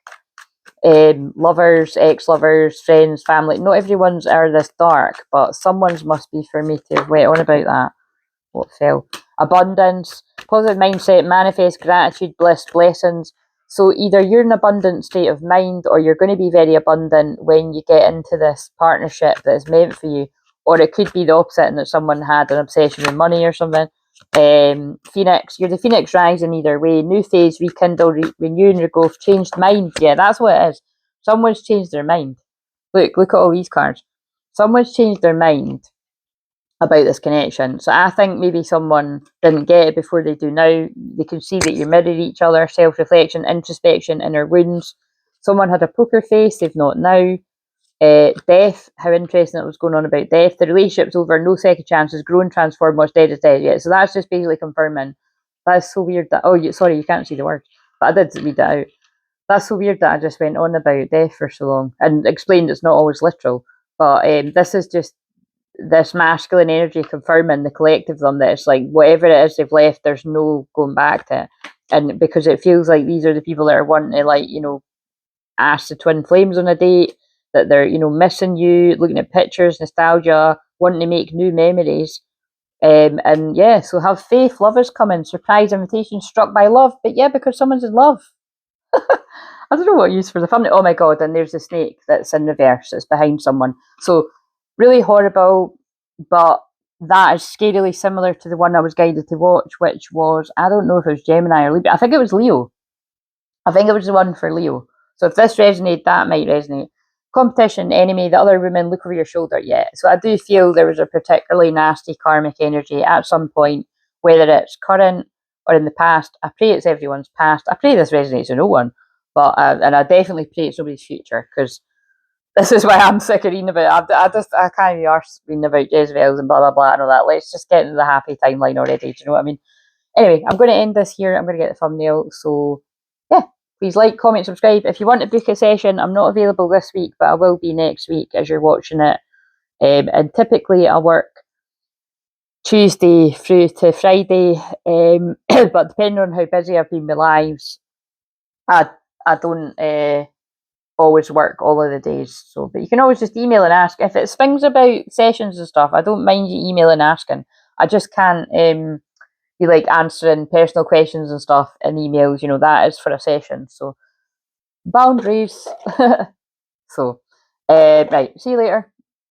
lovers, ex-lovers, friends, family, not everyone's are this dark, but someone's must be for me to wait on about that. What fell? Abundance, positive mindset, manifest gratitude, bliss, blessings. So either you're in an abundant state of mind, or you're going to be very abundant when you get into this partnership that is meant for you, or it could be the opposite, and that someone had an obsession with money or something. Phoenix, you're the phoenix rising either way. New phase, rekindle, renewing your growth, changed mind. Yeah, that's what it is. Someone's changed their mind. Look at all these cards. Someone's changed their mind about this connection. So I think maybe someone didn't get it before they do now. They can see that you mirror each other, self-reflection, introspection, inner wounds. Someone had a poker face, they've not now. Death, how interesting it was going on about death. The relationship's over, no second chances, grown, transformed, what's dead is dead. Yeah, so that's just basically confirming. That's so weird that, sorry, you can't see the words, but I did read that out. That's so weird that I just went on about death for so long and explained it's not always literal. But this is just this masculine energy confirming the collective of them, that it's like whatever it is they've left, there's no going back to it. And because it feels like these are the people that are wanting to, like, you know, ask the twin flames on a date, that they're, you know, missing you, looking at pictures, nostalgia, wanting to make new memories. And yeah, so have faith, love is coming, surprise invitation, struck by love. But yeah, because someone's in love. I don't know what I use for the thumbnail. Oh my god, and there's the snake that's in reverse, it's behind someone. So really horrible, but that is scarily similar to the one I was guided to watch, which was, I don't know if it was Gemini or Libra. I think it was Leo. I think it was the one for Leo. So if this resonated, that might resonate. Competition, enemy, the other women, look over your shoulder. Yeah. So I do feel there was a particularly nasty karmic energy at some point, whether it's current or in the past. I pray it's everyone's past. I pray this resonates with no one. But and I definitely pray it's nobody's future, because this is why I'm sick of reading about it. I can't be arsed reading about Jezebels and blah blah blah and all that. Let's just get into the happy timeline already. Do you know what I mean? Anyway, I'm going to end this here. I'm going to get the thumbnail. So yeah, please like, comment, subscribe. If you want to book a session, I'm not available this week, but I will be next week as you're watching it. And typically I work Tuesday through to Friday, but depending on how busy I've been with lives, I don't always work all of the days. So, but you can always just email and ask. If it's things about sessions and stuff, I don't mind you emailing and asking. I just can't be like answering personal questions and stuff in emails. You know, that is for a session. So boundaries. So right, see you later.